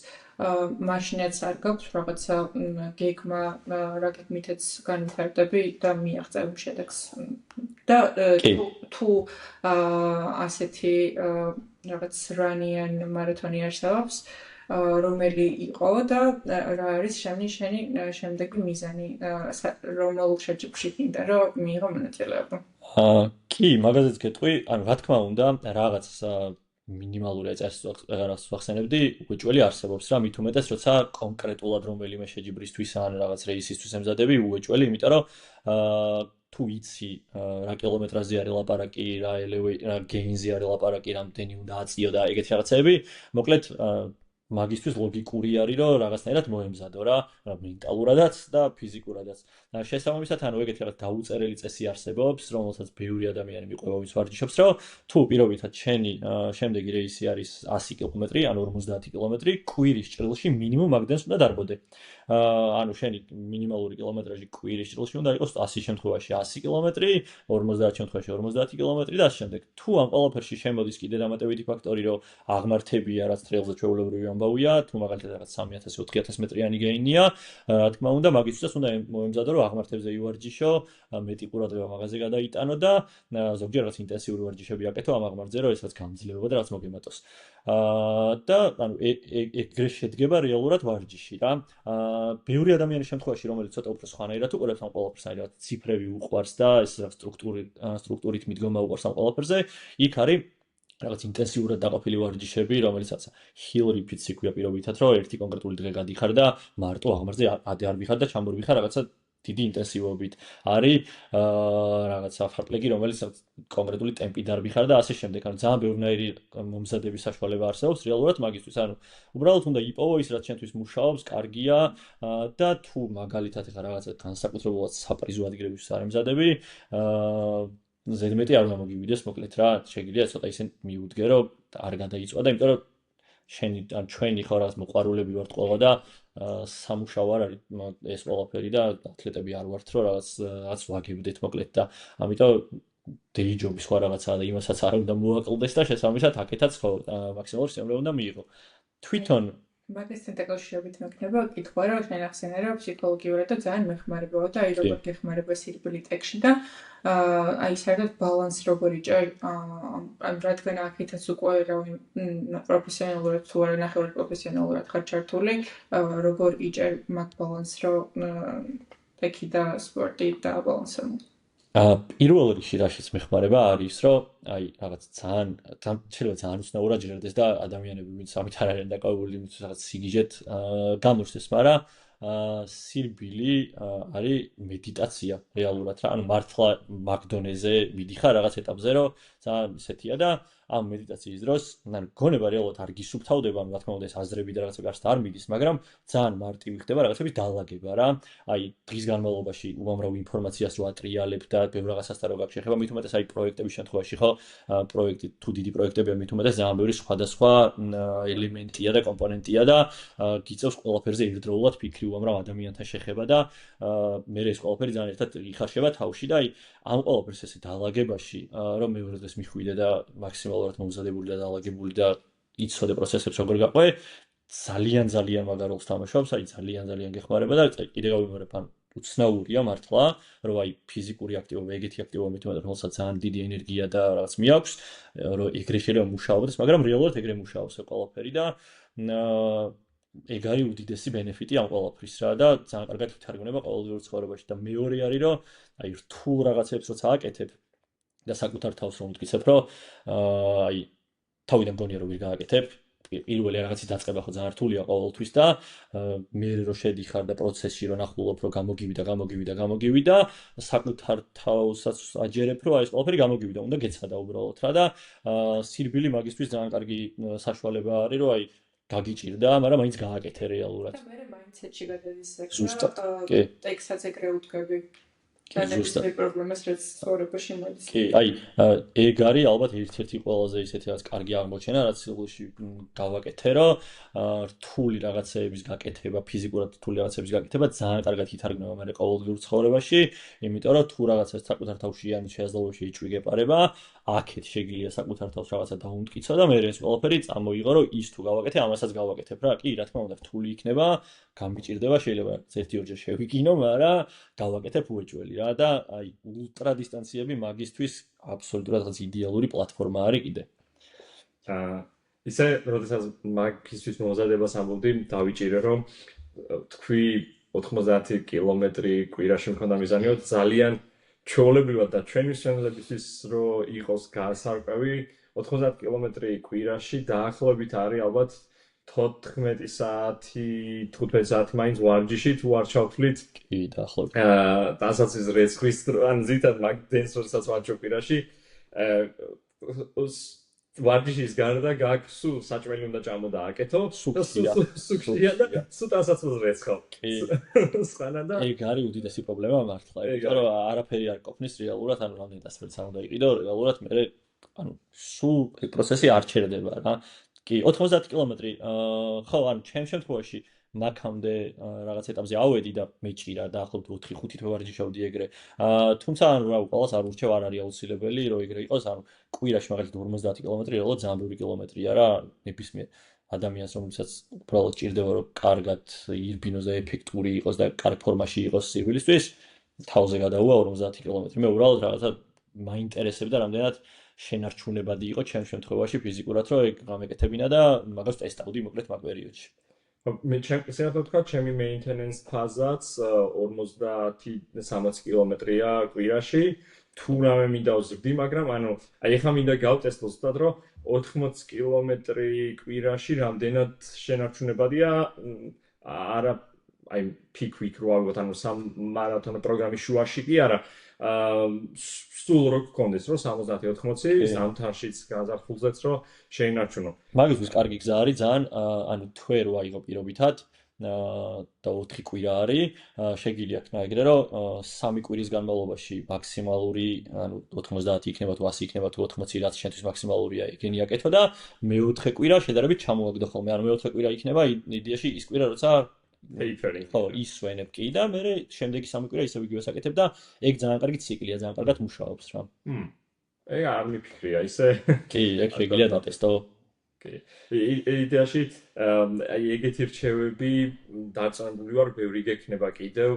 მაშინაც არ გაქვს რაღაცა გეგმა, რა გეგმითაც განვითარდები და მიაღწევ შედეგს. და თუ ასეთი რაღაც რანი ან მარათონი არსებობს, რომელი იყო და რა არის შენი შემდეგი მიზანი რომელ შეჯიბრში გინდა რომ მიიღო მონაწილეობა? კი, მაგაზეც გეტყვი, ანუ რა თქმა უნდა, რაღაც მინიმალური წესს ვახსენებდი, უეჭველი არსებობს რა, მით უმეტეს, როცა კონკრეტულად რომელიმე შეჯიბრისთვის ან რაღაც რეისისთვის ემზადები, უეჭველი, იმიტომ რომ თუ იცი რა კილომეტრაზე არის ლაპარაკი, რა გეინზე არის ლაპარაკი, რამდენი უნდა აწიო და ეგეთი რაღაცები, მოკლედ მაგისთვის ლოგიკური არის, რომ რაღაცნაირად მოემზადო რა, მენტალურადაც და ფიზიკურადაც. შესაბამისად, ანუ ეგეთი რაღაც დაუწერელი წესი არსებობს, რომელსაც ბევრი ადამიანი მიყვება, ვინც ვარჯიშობს, რომ თუ პირობითად შენი შემდეგი რეისი არის 100 კილომეტრი, ანუ 50 კილომეტრი, კვირის ჭრილში მინიმუმ მაგდენს უნდა დარბოდე. ანუ შენი მინიმალური კილომეტრაჟი კვირის ჭრილში უნდა იყოს 100 შემთხვევაში 100 კილომეტრი, 50 შემთხვევაში 50 კილომეტრი და ასე შემდეგ. თუ ამ ყველაფერში შემოდის კიდე დამატებითი ფაქტორი, რომ აღმართებია, რაც ტრეილზე ჩვეულებრივი ამბავია, თუ მაგალითად რაღაც 3000-4000 მეტრიანი გეინია, რა თქმა უნდა, მაგისთვისაც უნდა მოემზადო, რომ აღმართებზე ივარჯიშო, მეტი ყურადღება მაღაზე გადაიტანო და ზოგჯერ რაღაც ინტენსიური ვარჯიშები აკეთო ამ აღმართზე, რომ ესაც გამძლეობა და რაც მოგემატოს. და ანუ ეგრე შედგება რეალურად ვარჯიში რა. ბევრი ადამიანის შემთხვევაში, რომელიც ცოტა უფრო სხვანაირად უყურებს ამ ყველაფერს, აი რაღაც ციფრები უყვარს და ეს სტრუქტურით მიდგომა უყვარს ამ ყველაფერზე, იქ არის რაღაც ინტენსიურად დაყოფილი ვარჯიშები, რომელიცაც hill repeats იქვია პირობითად, რომ ერთი კონკრეტული დღე გადიხარ და მარტო აღმართზე არ ვიხარ და ჩამორვიხარ რაღაცა დიდი ინტენსივობით. არის რაღაცა ფარტლეგი, რომელიც კონკრეტული ტემპით არ ვიხარ და ასე შემდეგ. ანუ ძალიან ბევრნაირი მომზადების საშუალება არსებობს რეალურად მაგისთვის. ანუ უბრალოდ უნდა იპოვო ის, რაც შენთვის მუშაობს, კარგია და თუ მაგალითად ეხლა რაღაცა განსაკუთრებულად საპრიზო ადგილებისთვის არ ემზადები, ზედმეტი არ უნდა მოგივიდეს, მოკლედ რა, შეგიძლია ცოტა ისე მიუდგე, რომ არ გადაიწვა და იმიტომ რომ ჩვენი ხო რაღაც მოყვარულები ვართ ყველა და სამუშაო არ არის ეს ყველაფერი და ათლეტები არ ვართ, რომ რაღაც ვაგებდეთ მოკლედ და ამიტომ day job-ის სხვა რაღაცაა და იმასაც არ უნდა მოაკლდეს და შესაბამისად აქეთაც ხო მაქსიმალური სიმრავლე უნდა მიიღო. თვითონ მაგასთან დაკავშირებით მექნება კითხვა, რომ შენ ახსენე, რომ ფსიქოლოგიურად და ძალიან მეხმარებოდა და აი როგორ გეხმარება სირბილი ტექში და აი საერთოდ ბალანს როგორ იჭერ რადგან აქეთაც უკვე რავი პროფესიონალურად თუ არა ნახევრად პროფესიონალურად ხარ ჩართული, როგორ იჭერ მაგ ბალანს, რომ ტექი და სპორტი და ბალანსო. პირველ რიგში რაშიც მეხმარება არის, რომ აი რაღაც შეიძლება ძალიან უცნაურად ჟღერდეს და ადამიანები ვინც ამით არ არიან დაკავებული, იმით რაღაც სიგიჟეთ გამოჩნდეს, მაგრამ სირბილი არის მედიტაცია რეალურად რა. ანუ მართლა მაგდონეზე მიდიხარ რაღაც ეტაპზე, რომ ძალიან ისეთია და ამ მედიტაციის დროს, ანუ გონება რეალურად არ გისუფთავდება, რა თქმა უნდა ეს აზრები და რაღაცები არც არ მიდის, მაგრამ ძალიან მარტივი ხდება რაღაცების დალაგება რა. აი დღის განმავლობაში უამრავ ინფორმაციას რო ატრიალებ და ბევრ რაღაცასთან რო გაგშეხება, მით უმეტეს აი პროექტების შემთხვევაში ხო, პროექტი თუ დიდი პროექტებია, მით უმეტეს ძალიან ბევრი სხვადასხვა ელემენტია და კომპონენტია და გიწევს ყველაფერზე ერთდროულად ფიქრი უამრავ ადამიანთან შეხება და მე ეს ყველაფერი ძალიან ერთად იხარშება თავში და აი ამ ყველაფერს ესე დალაგებაში, რომ მეორე დღეს მიხვიდე და მაქსიმალურად მომზადებული და დალაგებული და იცოდე პროცესებს როგორ გაყვე, ძალიან მაგარ როლს თამაშობს, აი ძალიან გეხმარება და კიდევ გავიმეორებ, ანუ უცნაურია მართლა, რომ აი ფიზიკური აქტივობა, ეგეთი აქტივობა მით უმეტეს, რომელსაც ძალიან დიდი ენერგია და რაღაც მიაქვს, რომ ეგრე შეიძლება მუშაობდეს, მაგრამ რეალურად ეგრე მუშაობს ეს ყველაფერი და ეგ არის უდიდესი ბენეფიტი ამ ყველაფრის რა და ძალიან კარგად ვითარგმნება ყოველდღიურ ცხოვრებაში და მეორე არის რომ აი რთულ რაღაცებს როცა აკეთებ და საკუთარ თავს რომ მტკიცებ რომ აი თავიდან გონია რომ ვერ გააკეთებ პირველი რაღაცის დაწყება ხო ძალიან რთულია ყოველთვის და მე რო შედიხარ და პროცესში რო ნახულობ რომ გამოგივი და საკუთარ თავსაც აჯერებ რომ აი ეს ყველაფერი გამოგივიდა უნდა გეცადა უბრალოდ რა და სირბილი მაგისთვის ძალიან კარგი საშუალება არის რომ აი გაგიჭირდა, მაგრამ მაინც გააკეთე რეალურად. და მე მაინდსეტში გადადის ეს. ზუსტად. კი. ტექსტსაც ეგრე უდგები. განაცხადი პრობლემას რაც ცხოვრებაში მოდის. კი, აი, ეგ არის ალბათ ერთ-ერთი ყველაზე ისეთი რაც კარგი აღმოჩენა, რაც სილში გავაკეთე, რომ რთული რაღაცების გაკეთება, ფიზიკურად რთული რაღაცების გაკეთება ძალიან კარგად ითარგმნება მე ყოველდღიურ ცხოვრებაში, იმიტომ რომ თუ რაღაცას საკუთარ თავში ან შეაძლებლობაში იჭვი გეპარება, აქეთ შეგიძლია საკუთარ თავს რაღაცა დაუმტკიცო და მე ეს ყველაფერი წამოიღო, რომ ის თუ გავაკეთე, ამასაც გავაკეთებ რა. კი, რა თქმა უნდა, რთული იქნება, გამიჭირდება, შეიძლება ერთ-ორჯერ შევიკინო, მაგრამ გავაკეთებ უეჭველი რა და აი ულტრა დისტანციები მაგისთვის აბსოლუტურად რაღაც იდეალური პლატფორმა არის კიდე. ისე, როდესაც მაგისთვის მომზადებას ამბობდი, დავიჭირე რომ თქვი 90 კილომეტრი კვირაში მქონდა მიზანიო, ძალიან ჩვეულებრივად და ჩვენი შემოქმედებისთვის რომ იყოს გასარკვევი 90 კილომეტრი კვირაში დაახლოებით არის ალბათ 14 საათი, 15 საათი მაინც ვარჯიში თუ არ ჩავთვლით. კი, დაახლოებით. დასაცის რეცხვის ტრანზიტად მაგ დენს როდესაც ვარჯობ კვირაში. ვარჯიშის გარდა გაქვს სულ საჭმელი უნდა ჭამოდააკეთო სუქშია. სუქშია და სუტასაც უზრეცხო კი. სხვანა და ეგ არის უდიდესი პრობლემა მართლა. იმიტომ რომ არაფერი არ ყოფნის რეალურად, ანუ რამდენი დასვერც არ უნდა იყიდო, რეალურად მე ანუ სულ პროცესი არ ჩერდება რა. კი, 90 კილომეტრი, ხო, ანუ ჩემ შემთხვევაში მაქამდე რაღაც ეტაპზე ავედი და მეჭირა დაახლოებით 4-5 თვე ვარჯიშობდი ეგრე. თუმცა ანუ რა ყველას არ ურჩევ, არ არის აუცილებელი რომ ეგრე იყოს, ანუ კვირაში მაგალითად 50 კილომეტრი რეალურად ძალიან ბევრი კილომეტრია რა, ნებისმიერ ადამიანს რომელსაც უბრალოდ ჭირდება რომ კარგად ირბინოს და ეფექტური იყოს და კარგ ფორმაში იყოს სივილისთვის, თავზე გადაუვა 50 კილომეტრი. მე უბრალოდ რაღაცა მაინტერესებდა რამდენად შენარჩუნებადი იყო ჩემ შემთხვევაში ფიზიკურად რომ ეგ გამეკეთებინა და მაგას ტესტავდი მოკლედ მაგ პერიოდში. მე შეიძლება ვთქვა, ჩემი maintenance ფაზაც 50-60 კილომეტრია კვირაში. თუ რამე მინდა ვზრდი, მაგრამ ანუ აი ეხლა მინდა გავტესტო ზუსტად რომ 80 კილომეტრი კვირაში რამდენად შენარჩუნებადია არა აი peak week რო ავიღოთ, ანუ სამარათონო პროგრამის შუაში კი არა. სულ რო გქონდეს რომ 70-80 ზამთარშიც გაზაფხულზეც რომ შეინარჩუნო. მაგისთვის კარგი გზა არის ძალიან, ანუ თვე რო აიღო პირობითად და 4 კვირა არის, შეგიძლია ქნა ეგრე რომ 3 კვირის განმავლობაში მაქსიმალური, ანუ 90 იქნება თუ 100 იქნება თუ 80 რაც შენთვის მაქსიმალურია, ეგენი აკეთო და მეოთხე კვირა შედარებით ჩამოაგდო ხოლმე. ანუ მეოთხე კვირა იქნება იდეაში ის კვირა როცა ხო, ისვენებ კი და მე შემდეგი 3 კვირა ისევ იგივეს აკეთებ და ეგ ძალიან კარგი ციკლია, ძალიან კარგად მუშაობს რა. ეგ არ მიფიქრია ისე. კი, ეგ შეგიძლია დატესტო. კი. იდეაში აი ეგეთი რჩევები დაწანებული ვარ, ბევრი გექნება კიდევ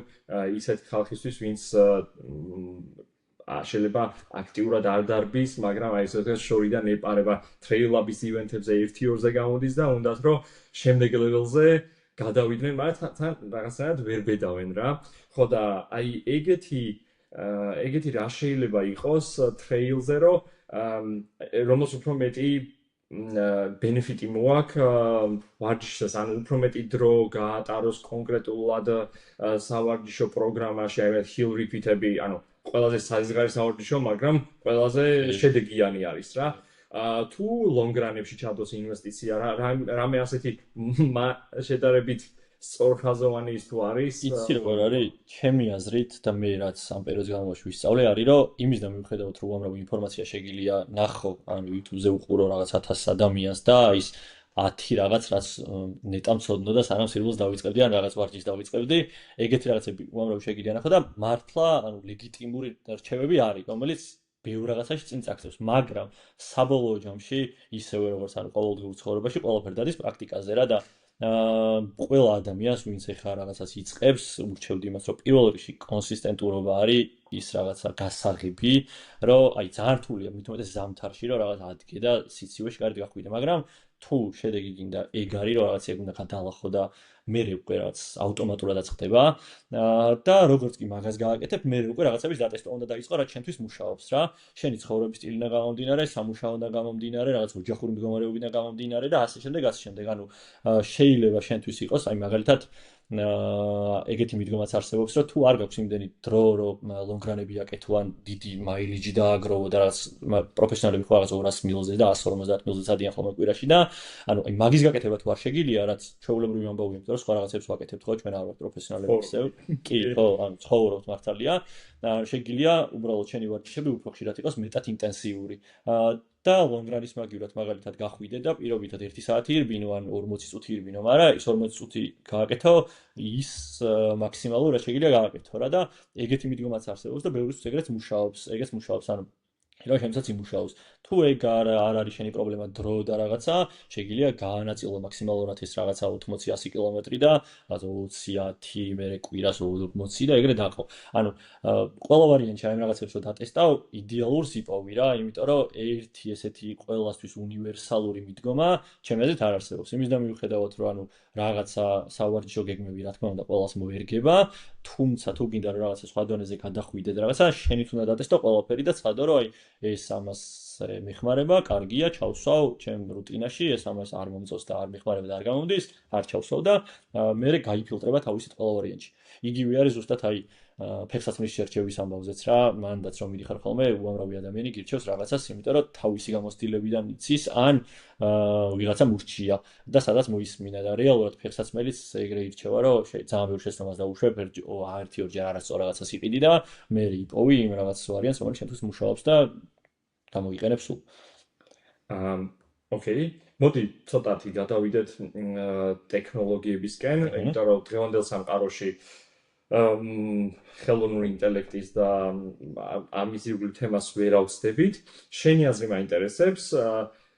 ისეთ ხალხისთვის, ვინც შეიძლება აქტიურად არ დარბის, მაგრამ აი ესეთ შორიდან ეპარება ტრეილაბის ივენთებზე 1-2-ზე გამოდის და უნდათ რომ შემდეგ ლეველზე გადავიდნენ, მაგრამ რაღაცნაირად ვერ ბედავენ რა. ხო და აი ეგეთი რა შეიძლება იყოს ტრეილზე რომ რომელს უფრო მეტი benefit მოაქვს ვარჯიშს, ანუ უფრო მეტი დრო გაატაროს კონკრეტულად სავარჯიშო პროგრამაში, აი hill repeat-ები, ანუ ყველაზე საზღარი სავარჯიშო, მაგრამ ყველაზე შედეგიანი არის რა. თუ long run-ებში ჩადოს ინვესტიცია, რამე ასეთი შედარებით სწორხაზოვანი ის თუ არის? იცი როგორ არის? ჩემი აზრით და მე რაც ამ პერიოდის განმავლობაში ვისწავლე არის რომ იმის და მიუხედავად რომ უამრავი ინფორმაცია შეგიძლია ნახო, ანუ YouTube-ზე უყურო რაღაც 1000 ადამიანს და ის 10 რაღაც რაც ნეტამ ცოდნო და სანამ სირბილს დავიწყებდი ან რაღაც ვარჯიშს დავიწყებდი, ეგეთი რაღაცები უამრავი შეგიძლია ნახო და მართლა ანუ ლეგიტიმური რჩევები არის, რომელიც ბევრ რაღაცაში წინ წაგწევს, მაგრამ საბოლოო ჯამში ისევე როგორც არის ყოველდღიურ ცხოვრებაში, ყველაფერი დადის პრაქტიკაზე რა და ყველა ადამიანს ვინც ეხლა რაღაცას იწყებს, ურჩევდი იმას, რომ პირველ რიგში კონსისტენტურობა არის ის რაღაცა გასაღები, რომ აი ძალიან რთულია, მით უმეტეს ზამთარში, რომ რაღაც ადგე და სიცივეში კარგად გახვიდე, მაგრამ თუ შედეგი გინდა ეგ არის, რომ რაღაცა უნდა გადაალახო და მე უკვე რაღაც ავტომატურადაც ხდება და როგორც კი მაგას გააკეთებ, მე უკვე რაღაცების დატესტო უნდა დაიწყო, რაც შენთვის მუშაობს რა. შენი ცხოვრების სტილიდან გამომდინარე, სამუშაოდან გამომდინარე, რაღაც ოჯახური მდგომარეობიდან გამომდინარე და ასე შემდეგ, ასე შემდეგ. ანუ შეიძლება შენთვის იყოს, აი მაგალითად ეგეთი მიდგომაც არსებობს, რომ თუ არ გაქვს იმდენი დრო, რომ ლონგრანები აკეთო ან დიდი მაილეჯი დააგროვო და რაღაც პროფესიონალები ხო რაღაც 200 მილზე და 150 მილზე წადიან ხოლმე კვირაში და ანუ აი მაგის გაკეთება თუ არ შეგიძლია, რაც ჩვეულებრივი ამბავია, იმიტომ რომ სხვა რაღაცებს ვაკეთებთ ხო, ჩვენ არ ვართ პროფესიონალები ისევ. კი, ხო, ანუ ცხოვრობთ მართალია. შეგიძლია უბრალოდ შენი ვარჯიშები უფრო ხშირად იყოს მეტად ინტენსიური. და ლონგრანის მაგივრად მაგალითად გახვიდე და პირობითად 1 საათი ირბინო ან 40 წუთი ირბინო, მაგრამ ის 40 წუთი გააკეთო ის მაქსიმალურად შეგიძლია გააკეთო რა და ეგეთი მიდგომაც არსებობს და ბევრისთვის ეგრეც მუშაობს, ეგეც მუშაობს, ანუ რა შემცაც იმუშაოს. თუ ეგ არ არის შენი პრობლემა დრო და რაღაცა, შეგიძლია გაანაწილო მაქსიმალურად ეს რაღაცა 80-100 კილომეტრი და რაღაცა 20 მე კვირას 40 და ეგრე დაყო. ანუ ყველა ვარიანტი აი რაღაცებს რო დატესტავ, იდეალურს იპოვი რა, იმიტომ რომ ერთი ესეთი ყველასთვის უნივერსალური მიდგომა ჩემი აზრით არ არსებობს. იმის და მიუხედავად რომ ანუ რაღაცა სავარჯიშო გეგმები რა თქმა უნდა ყველას მოერგება, თუმცა თუ გინდა რომ რაღაცა სხვა დონეზე გადახვიდე და რაღაცა შენით უნდა დატესტო ყველაფერი და ცხადო რომ აი ეს ამას მიხმარება, კარგია, ჩავსვავ ჩემ რუტინაში, ეს ამას არ მომწონს და არ მიხმარება და არ გამომდის, არ ჩავსვავ და მე გაიფილტრება თავისით ყველა ვარიანტში. იგივე არის ზუსტად აი ფეხსაცმლის შერჩევის ამბავზეც რა, მანდაც რომ მიდიხარ ხოლმე, უამრავი ადამიანი გირჩევს რაღაცას, იმიტომ რომ თავისი გამოცდილებიდან იცის, ან ვიღაცა მურჩია და სადაც მოისმინა და რეალურად ფეხსაცმელიც ეგრე ირჩევა, რომ ძალიან ბევრ შეცდომას დაუშვებ, ერთი-ორჯერ არასწორ რაღაცას იყიდი და მე იპოვი იმ რაღაც ვარიანტს, რომელიც შენთვის მუშაობს და გამოიყენებ სულ. ოკეი, მოდი ცოტათი გადავიდეთ ტექნოლოგიებისკენ, იმიტომ რომ დღევანდელ სამყაროში ხელოვნური ინტელექტის და ამის ირგვლივ თემას ვერ ავწდებით. შენი აზრი მაინტერესებს,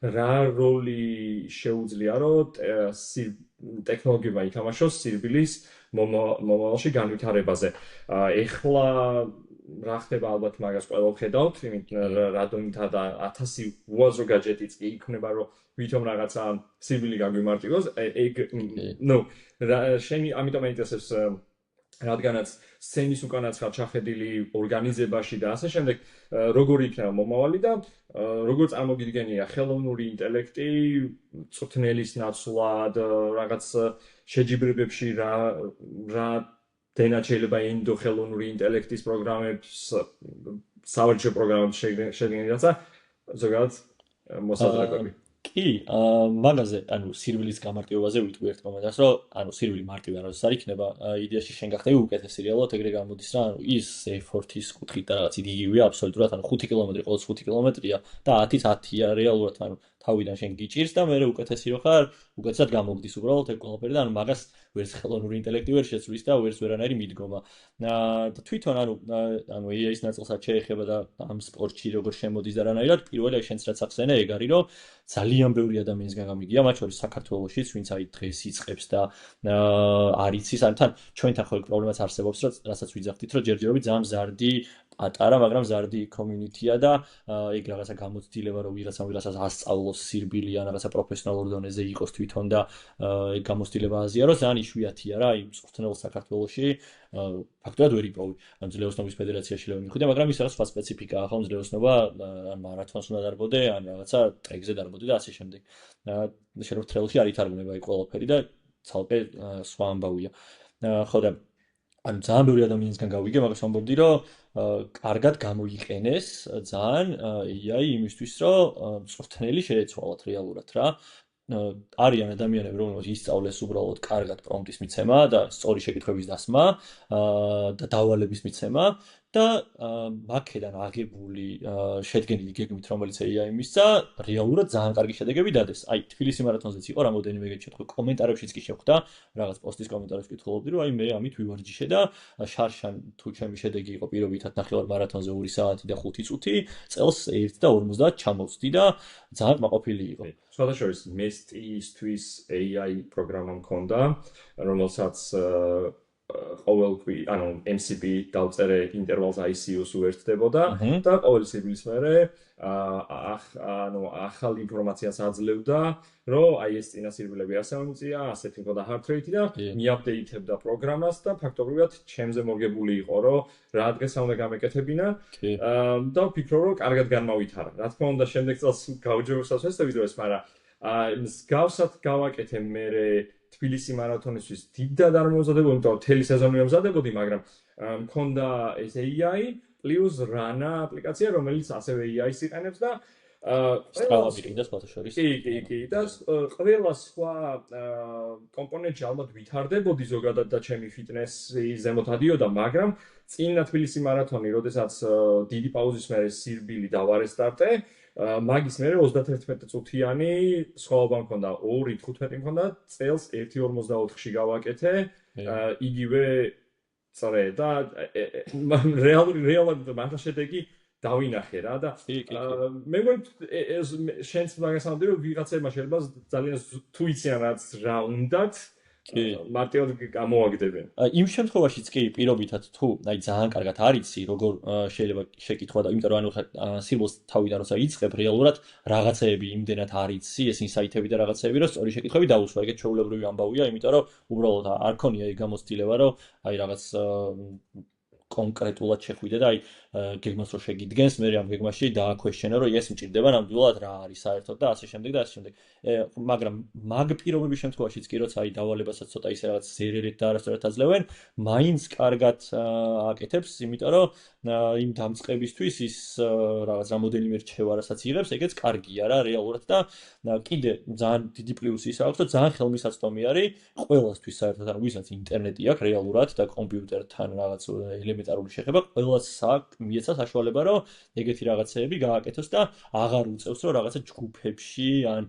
რა როლი შეუძლია, რომ ტექნოლოგიებმა ითამაშოს სირბილის მომავალში განვითარებაზე. ეხლა რა ხდება ალბათ მაგას ყველა ვხედავთ, რადონითა და 1000 უაზრო გაჯეტიც კი იქნება, რომ ვითომ რაღაცა სირბილი გაგვიმარტივოს. შენი ამიტომ მაინტერესებს რადგანაც სცენის უკანაც ხარ ჩახედილი ორგანიზებაში და ასე შემდეგ, როგორი იქნება მომავალი და როგორ წარმოგიდგენია ხელოვნური ინტელექტი მწვრთნელის ნაცვლად, რაღაც შეჯიბრებებში რა დენად შეიძლება ენდო ხელოვნური ინტელექტის პროგრამებს, სავარჯიშო პროგრამებს შედგენენ, რაცა ზოგადად მოსაზრებები. კი, მაგაზე, ანუ სირბილის გამარტივებაზე ვიტყვი ერთ მომენტს, რომ ანუ სირბილი მარტივი არ არის იქნება, იდეაში შენ გახდები უკეთესი რეალურად ეგრე გამოდის რა, ანუ ის effort-ის კუთხით და რაღაც იგივეა აბსოლუტურად, ანუ 5 კილომეტრი ყოველთვის 5 კილომეტრია და 10-ით 10-ია რეალურად, ანუ თავიდან შენ გიჭირს და მე უკეთესი რო ხარ, უკეთესად გამოგდის უბრალოდ ეგ ყველაფერი და ანუ მაგას ვერც ხელოვნური ინტელექტი ვერ შეცვლის და ვერც ვერანაირი მიდგომა. და თვითონ ანუ AI-ის ნაწილსაც შეეხება და ამ სპორტში როგორ შემოდის და რანაირად, პირველი შენც რაც ახსენე, ეგ არის რომ ძალიან ბევრი ადამიანისგან გამიგია, მათ შორის საქართველოშიც, ვინც აი დღეს იწყებს და არ იცის, ან თან ჩვენთან ხო პრობლემაც არსებობს, რასაც ვიძახდით, რომ ჯერჯერობით ძალიან მზარდი პატარა, მაგრამ მზარდი community-ია და ეგ რაღაცა გამოცდილება, რომ ვიღაცას ასწავლოს სირბილი ან რაღაცა პროფესიონალურ დონეზე იყოს თვითონ და ეგ გამოცდილება აზიაროს, ძალიან იშვიათია რა, იმ მწვრთნელს საქართველოში ფაქტობრივად ვერ იპოვი. ან ძლევოსნობის ფედერაციაში ლევ მიხდე, მაგრამ ის რაღაც სხვა სპეციფიკაა, ხო, ძლევოსნობა ან მარათონს უნდა დარბოდე, ან რაღაცა ტრეკზე დარბოდე და ასე შემდეგ. შენ რო ტრეილში არ ითარგმნება იქ ყველაფერი და ცალკე სხვა ამბავია. ხო და ანუ ძალიან ბევრი ადამიანისგან გავიგე, მაგას ვამბობდი, რომ კარგად გამოიყენეს ძალიან AI იმისთვის, რომ მწვრთნელი შეეცვალათ რეალურად რა. არიან ადამიანები, რომელსაც ისწავლეს უბრალოდ კარგად პრომპტის მიცემა და სწორი შეკითხვების დასმა და დავალების მიცემა და აქედან აგებული შედგენილი გეგმით, რომელიც AI მისცა, რეალურად ძალიან კარგი შედეგები დადეს. აი, თბილისი მარათონზეც იყო რამოდენიმე შეთქვა, კომენტარებშიც კი შეხვდა, რაღაც პოსტის კომენტარებში კითხულობდი, რომ აი მე ამით ვივარჯიშე და შარშან თუ ჩემი შედეგი იყო პირობითად ნახევარ მარათონზე 2 საათი და 5 წუთი, წელს 1 და 50 ჩამოვწდი და ძალიან კმაყოფილი იყო. სხვადასხვა მესტიისთვის AI პროგრამა მქონდა, რომელსაც ყოველკვი, ანუ MCP დავწერე ინტერვალს ICU-ს უერთდებოდა და ყოველი სირბილის მერე ანუ ახალ ინფორმაციას აძლევდა, რომ აი ეს წინა სირბილები ასე მომწია, ასეთი მქონდა heart rate და მიაპდეითებდა პროგრამას და ფაქტობრივად ჩემზე მორგებული იყო, რომ რა დღეს უნდა გამეკეთებინა და ვფიქრობ, რომ კარგად განმავითარა. რა თქმა უნდა, შემდეგ წელს გავჯეროსაც ვესწრებით ეს, მაგრამ მსგავსად გავაკეთე მე თბილისი მარათონისთვის დიდად არ მომზადებოდი, იმიტომ რომ მთელი სეზონი მომზადებოდი, მაგრამ მქონდა ეს AI პლუს RANA აპლიკაცია, რომელიც ასევე AI-ს იყენებს და სტრავალები და სხვა შორის. კი, და ყველა სხვა კომპონენტი ალბათ ვითარდებოდი ზოგადად და ჩემი ფიტნესი ზემოთ ადიოდა, მაგრამ წინა თბილისი მარათონი, როდესაც დიდი პაუზის მერე სირბილი დავარესტარტე, მაგის მერე 31 წუთიანი სხვაობა მქონდა, 2:15 მქონდა, წელს 1:44-ში გავაკეთე, იგივე წრე და რეალურად მართლა შედეგი დავინახე რა და მე მგონი შენც მაგას ამბობდი, რომ ვიღაცებმა შეიძლება ძალიან თუ იციან რა უნდათ მარტივად გამოვაგდებენ. იმ შემთხვევაშიც კი პირობითად თუ აი ძალიან კარგად არიცი, როგორ შეიძლება შეკითხვა და იმიტომ რომ ანუ სირბილს თავიდან როცა იწყებ რეალურად რაღაცეები იმდენად არიცი, ეს ინსაიტები და რაღაცეები, რომ სწორი შეკითხვები დაუსვა, ეგეთ ჩვეულებრივი ამბავია, იმიტომ რომ უბრალოდ არ ქონია ეგ გამოცდილება, რომ აი რაღაც კონკრეტულად შეხვიდე და აი გეგმას რო შეგიდგენს, მე ამ გეგმაში დააქვეშჩენე, რომ ეს მჭირდება ნამდვილად რა არის საერთოდ და ასე შემდეგ და ასე შემდეგ. მაგრამ მაგ პირობების შემთხვევაშიც კი როცა აი დავალებასაც ცოტა ისე რაღაც ზერერით და არასდროს აძლევენ, მაინც კარგად აკეთებს, იმიტომ რომ იმ დამწყებისთვის ის რაღაც რამოდენიმე რჩევა რასაც იღებს, ეგეც კარგია რა რეალურად და კიდე ძალიან დიდი პლუსი ის აქვს, რომ ძალიან ხელმისაწვდომი არის ყველასთვის საერთოდ, ანუ ვისაც ინტერნეტი აქვს რეალურად და კომპიუტერთან რაღაც ელემენტარული შეხება, ყველას მიეცა საშუალება, რომ ეგეთი რაღაცეები გააკეთოს და აღარ უწევს, რომ რაღაცა ჯგუფებში ან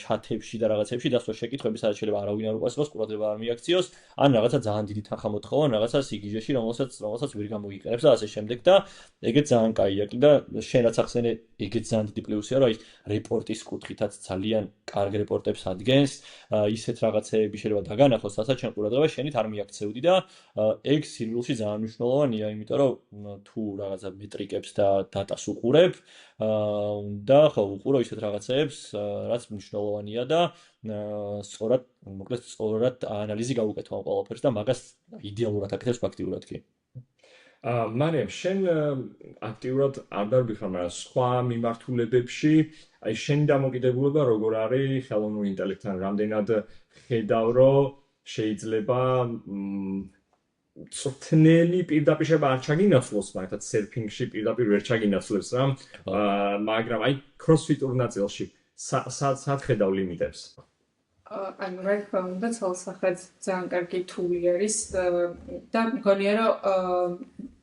ჩათებში და რაღაცებში დასვას შეკითხვები, სადაც შეიძლება არავინ არ უყუროს, ყურადღება არ მიაქციოს, ან რაღაცა ძალიან დიდი თანხა მოთხოვან რაღაცა სიგიჟეში, რომელსაც ვერ გამოიყენებს და ასე შემდეგ და ეგეც ძალიან კაია. და შენ რაც ახსენე, ეგეც ძალიან დიდი პლუსია, რომ აი რეპორტის კუთხითაც ძალიან კარგ რეპორტებს ადგენს, ისეთ რაღაცეები შეიძლება დაგანახოს, რასაც შენ ყურადღება შენით არ მიაქცევდი და ეგ სირიულში ძალიან მნიშვნელოვანია, იმიტომ რომ თუ რაღაცა მეტრიკებს და დატას უყურებ, და ხო უყურო ისეთ რაღაცეებს, რაც მნიშვნელოვანია და სწორად, მოკლედ სწორად ანალიზი გავუკეთო ამ ყველაფერს და მაგას იდეალურად აკეთებს ფაქტიურად კი. მარიამ, შენ აქტიურად არ დარბიხარ, მაგრამ სხვა მიმართულებებში, აი შენი დამოკიდებულება როგორ არის ხელოვნურ ინტელექტთან, რამდენად ხედავ, რომ შეიძლება წვრთნელი პირდაპირ შეიძლება არ ჩაგინაცვლოს, მაგათ სერფინგში პირდაპირ ვერ ჩაგინაცვლებს რა, მაგრამ აი კროსფიტურ ნაწილში სად ხედავ ლიმიტებს? ანუ რა თქმა უნდა, ცალსახად ძალიან კარგი თული არის და მგონია, რომ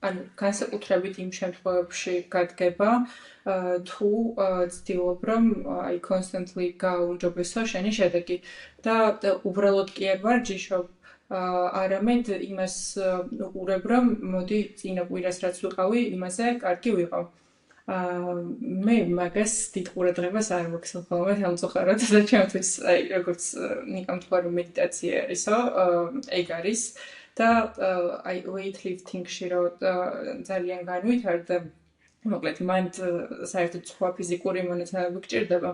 ანუ განსაკუთრებით იმ შემთხვევებში გადგება, თუ ცდილობ, რომ აი constantly გააუმჯობესო შენი შედეგი და უბრალოდ კი არ ვარ ჯიშობ, არამედ იმას უყურებ, რომ მოდი წინა კვირას რაც ვიყავი, იმაზე კარგი ვიყავ. მე მაგას დიდ ყურადღებას არ ვაქცევ ხოლმე სამწუხაროდ და ჩემთვის აი როგორც ნიკამ თქვა რომ მედიტაცია არისო, ეგ არის და აი weightlifting-ში რომ ძალიან განვითარდა, მოკლედ მან საერთოდ სხვა ფიზიკური მონაცემები გჭირდება.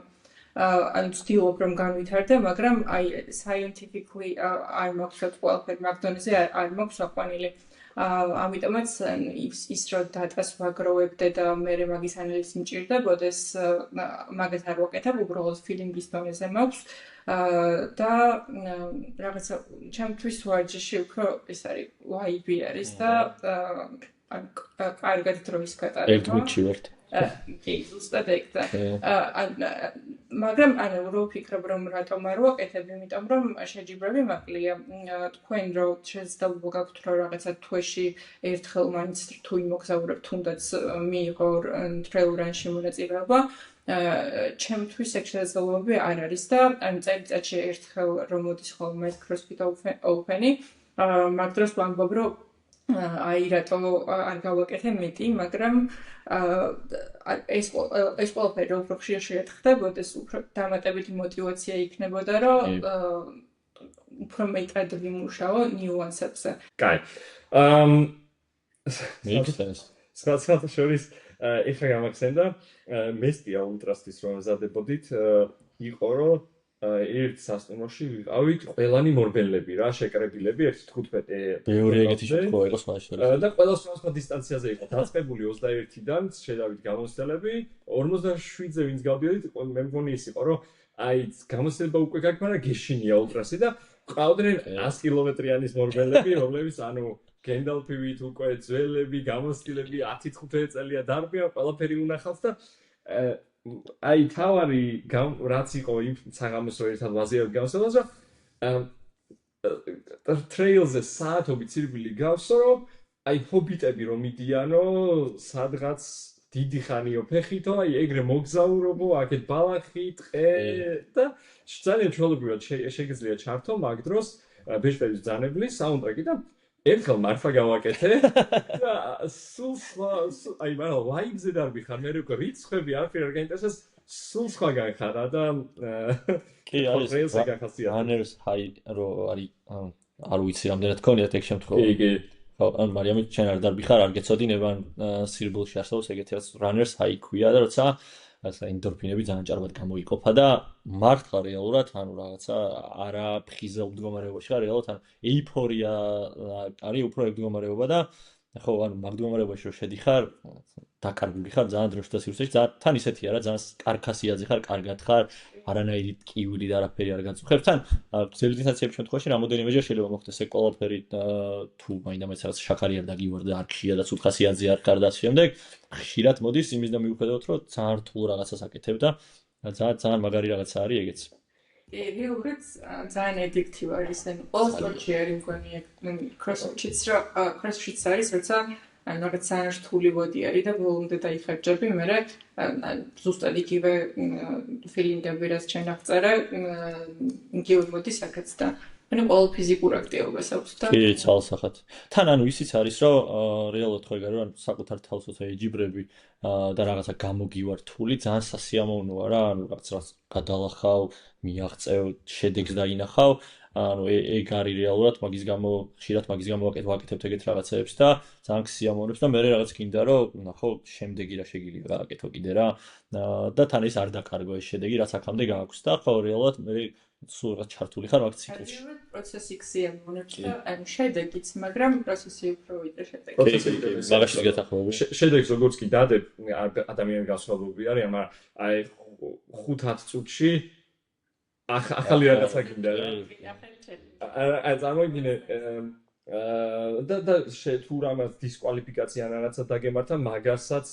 ანუ ვცდილობ რომ განვითარდე, მაგრამ აი scientifically არ მაქვს ყველაფერი მაგ დონეზე არ მაქვს აყვანილი. ამიტომაც ის რომ დატას ვაგროვებდე და მე მაგის ანალიზი მჭირდებოდეს, მაგას არ ვაკეთებ, უბრალოდ ფილინგის დონეზე მაქვს და რაღაცა ჩემთვის ვარჯიში უფრო ეს არის ვაიბი არის და კარგად დროის გატარება. ერთ გუნდში ვართ. კი, ზუსტად ეგ და მაგრამ ანუ რო ვფიქრობ რომ რატომ არ ვაკეთებ, იმიტომ რომ შეჯიბრები მაკლია. თქვენ რო შესაძლებლობა გაქვთ რომ რაღაცა თვეში ერთხელ მაინც თუ იმოგზაურებ, თუნდაც მიიღო ტრეილრანში მონაწილეობა, ჩემთვის ეგ შესაძლებლობები არ არის და ანუ წელიწადში ერთხელ რომ მოდის ხოლმე CrossFit Open-ი, მაგ დროს ვამბობ რომ აი რატო არ გავაკეთე მეტი, მაგრამ ეს ყველაფერი უფრო ხშირად ხდებოდეს, უფრო დამატებითი мотиваცია იქნებოდა, რომ უფრო მეტად ვიმუშაო ნიუანსებზე. კაი. Makes sense. სხვათა შორის ეხლა გამახსენდა, მესტია ულტრასტის რომ მზადებოდით, იყო რომ ერთ სასტუმროში ვიყავით ყველანი მორბენლები რა, შეკრებილები 1.15 მეორე ეგეთი შემთხვევა იყო სხვა შორის. და ყველა სხვა დისტანციაზე იყო დაწყებული 21-დან შედავით გამოცდილები, 47-ზე ვინც გავდიოდით, მე მგონი ის იყო, რომ აი გამოცდილება უკვე გაქვს, მაგრამ გეშინია ულტრასი და ყავდნენ 100 კილომეტრიანის მორბენლები, რომლებიც ანუ გენდალფივით უკვე ძველები, გამოცდილები 10-15 წელია დარბია, ყველაფერი უნახავს და აი თავარი რაც იყო იმ საღამოს რო ერთად ვაზიარებთ გამოსვლას, რომ ტრეილზე საათობით ცირბილი გავსო, რომ აი ჰობიტები რომ მიდიანო, სადღაც დიდი ხანიო ფეხითო, აი ეგრე მოგზაურობო, აქეთ ბალახი, ტყე და ძალიან ჩვეულებრივად შეგიძლია ჩართო მაგ დროს ბეჭდების ბრძანებლის საუნდტრეკი და ერთხელ მართლა გავაკეთე და სულ აი მაგრამ ლაივზე დარბიხარ, მე როგორ რიცხვები არაფერ არ გაინტერესებს, სულ სხვაგან ხარ და კი არის runners high რო არის არ ვიცი რამდენად გქონიათ ეგ შემთხვევა. კი. ხო, ან მარიამი ჩვენ არ დარბიხარ, არ გეცოდინება სირბულში არსებობს ეგეთი რაც runners high ქვია და როცა ასე ენდორფინები ძალიან ჭარბად გამოიყოფა და მართლა რეალურად ანუ რაღაცა არაფხიზელ მდგომარეობაში ხარ, რეალურად ანუ ეიფორია არის უფრო ეგ მდგომარეობა და ხო, ანუ მაგ მდგომარეობაში რომ შედიხარ, დაკარგული ხარ ძალიან დროშთა სივრცეში, თან ისეთია რა, ძალიან კარქასიაძე ხარ, კარგად ხარ, არანაირი ტკივილი და არაფერი არ გაწუხებ. თან ძელიტინაციების შემთხვევაში რამოდენიმეჯერ შეიძლება მოხდეს ეგ ყველაფერი თუ მაინდა-მაინც რაღაც შაქარი არ დაგივარ და არ ქშია და სუთხასიაძე არ ხარ და ამ შემდეგ ხშირად მოდის იმის და მიუხედავად რომ ძალიან რთულ რაღაცას აკეთებ და ძალიან მაგარი რაღაცა არის ეგეც. რეალურად ძალიან ედიქტივ არის და ყოველ სპორტში არის მგონი crossfit-იც არის, როცა რაღაც ძალიან რთული ვადი არის და ბოლომდე დაიხარჯები, მერე ზუსტად იგივე ფილინგები რაც ჩვენ აღწერე, იგივე მოდის აქაც და ანუ ყოველ ფიზიკურ აქტივობას აქვს და კი, ცალსახად. თან ანუ ისიც არის, რომ რეალურად ხო ეგ არის, რომ საკუთარ თავს როცა ეჯიბრები და რაღაცა გამოგივარ რთული, ძალიან სასიამოვნოა რა, ანუ რაღაც გადალახავ, მიაღწევ, შედეგს დაინახავ. ანუ ეგ არის რეალურად მაგის გამო ხშირად მაგის გამო ვაკეთებთ ეგეთ რაღაცეებს და ძალიან გსიამოვნებს და მე რაღაც გინდა რომ ნახო შემდეგი რა შეგიძლია გააკეთო კიდე რა და თან ის არ დაკარგო ეს შედეგი რაც აქამდე გააქვს და ხო რეალურად მე სულ რაღაც ჩართული ხარ მაგ ციკლში. პროცესი გსიამოვნებს და ანუ შედეგიც, მაგრამ პროცესი უფრო ვიდრე შედეგი. მაგაშიც გეთახმები. შედეგს როგორც კი დადებ, ადამიანი გასვლობები არის, მაგრამ აი 5-10 წუთში ახალი რაღაცა გინდა რა. აი წარმოიდგინე და თუ რამაც დისკვალიფიკაცია რაღაცა დაგემართა, მაგასაც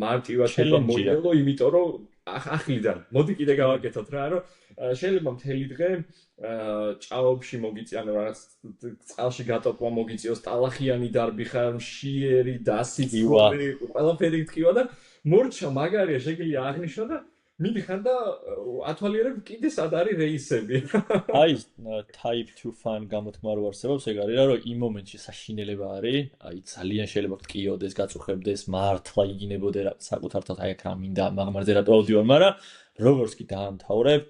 მარტივად შემოიელო, იმიტომ რომ ახლიდან მოდი კიდე გავაკეთოთ რა, რომ შეიძლება მთელი დღე ჭაობში მოგიწიანო რაღაც წყალში გატოპვა მოგიწიოს, ტალახიანი დარბი ხარ, მშიერი, დასიცვი, ყველაფერი გთქივა და მორჩა მაგარია შეგიძლია აღნიშნო და მიდიხარ და ათვალიერებ კიდე სად არის რეისები. აი type 2 fan გამოთქმა რო არსებობს, ეგ არის რა, რომ იმ მომენტში საშინელება არის, აი ძალიან შეიძლება გტკიოდეს, გაწუხებდეს, მართლა იგინებოდე რა საკუთარ თავს, აი აქ ამინდა მაგმარზე რატო ავდივარ, მაგრამ როგორც კი დაამთავრებ,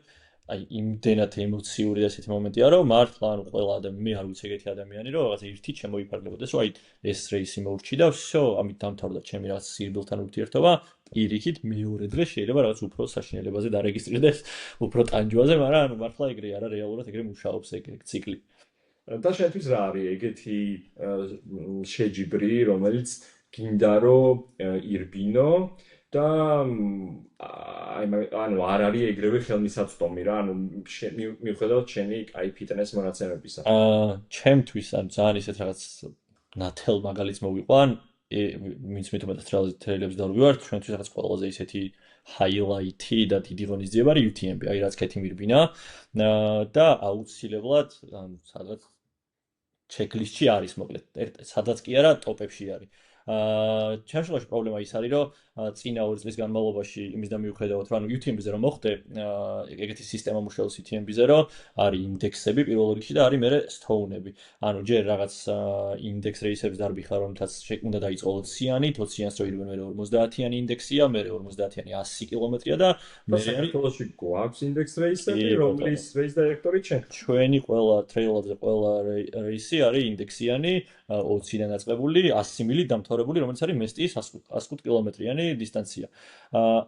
აი იმდენად ემოციური და ესეთი მომენტია, რომ მართლა ანუ ყველა ადამიანი, მე არ ვიცი ეგეთი ადამიანი, რომ რაღაც ერთი შემოიფარგლებოდეს, რომ აი ეს რეისი მოურჩი და всё, ამით დამთავრდა ჩემი რაღაც სირბილთან ურთიერთობა. პირიქით მეორე დღე შეიძლება რაღაც უფრო საშინელებაზე დარეგისტრირდეს, უფრო ტანჯვაზე, მაგრამ ანუ მართლა ეგრე არა რეალურად ეგრე მუშაობს ეგ ციკლი. და შენთვის რა არის ეგეთი შეჯიბრი, რომელიც გინდა რომ ირბინო და ანუ არ არის ეგრევე ხელმისაწვდომი რა, ანუ მიუხედავად შენი აი ფიტნეს მონაცემებისა. ჩემთვის ან ძალიან ისეთ რაღაც ნათელ მაგალითს მოვიყვან ვინც მეტად ტრეილებს დავდივართ, ჩვენთვის რაღაც ყველაზე ისეთი ჰაილაითი და დიდი ღონისძიება არის UTMB, აი რაც ქეთი მირბინა და აუცილებლად სადაც ჩეკლისტში არის მოკლედ, სადაც კი არა ტოპებში არის. ჩემ შემთხვევაში პრობლემა ის არის, რომ წინა 2 წლის განმავლობაში იმის და მიუხედავად, რომ ანუ UTMB-ზე რომ მოხდე, ეგეთი სისტემა მუშაობს UTMB-ზე, რომ არის ინდექსები პირველ რიგში და არის მერე სტოუნები. ანუ ჯერ რაღაც ინდექს რეისებს დარბიხარ, რომთაც უნდა დაიწყო 20-იანი, 20-იანს რო ირბენ მერე 50-იანი ინდექსია, მერე 50-იანი 100 კილომეტრია და მერე არის საქართველოში გვაქვს ინდექს რეისები, რომლის რეის დირექტორი ჩვენ. ჩვენი ყველა ტრეილებზე ყველა რეისი არის ინდექსიანი, 20-დან დაწყებული 100 მილი დამთავრებული, რომელიც არის მესტიის 105 კილომეტრიანი დისტანცია.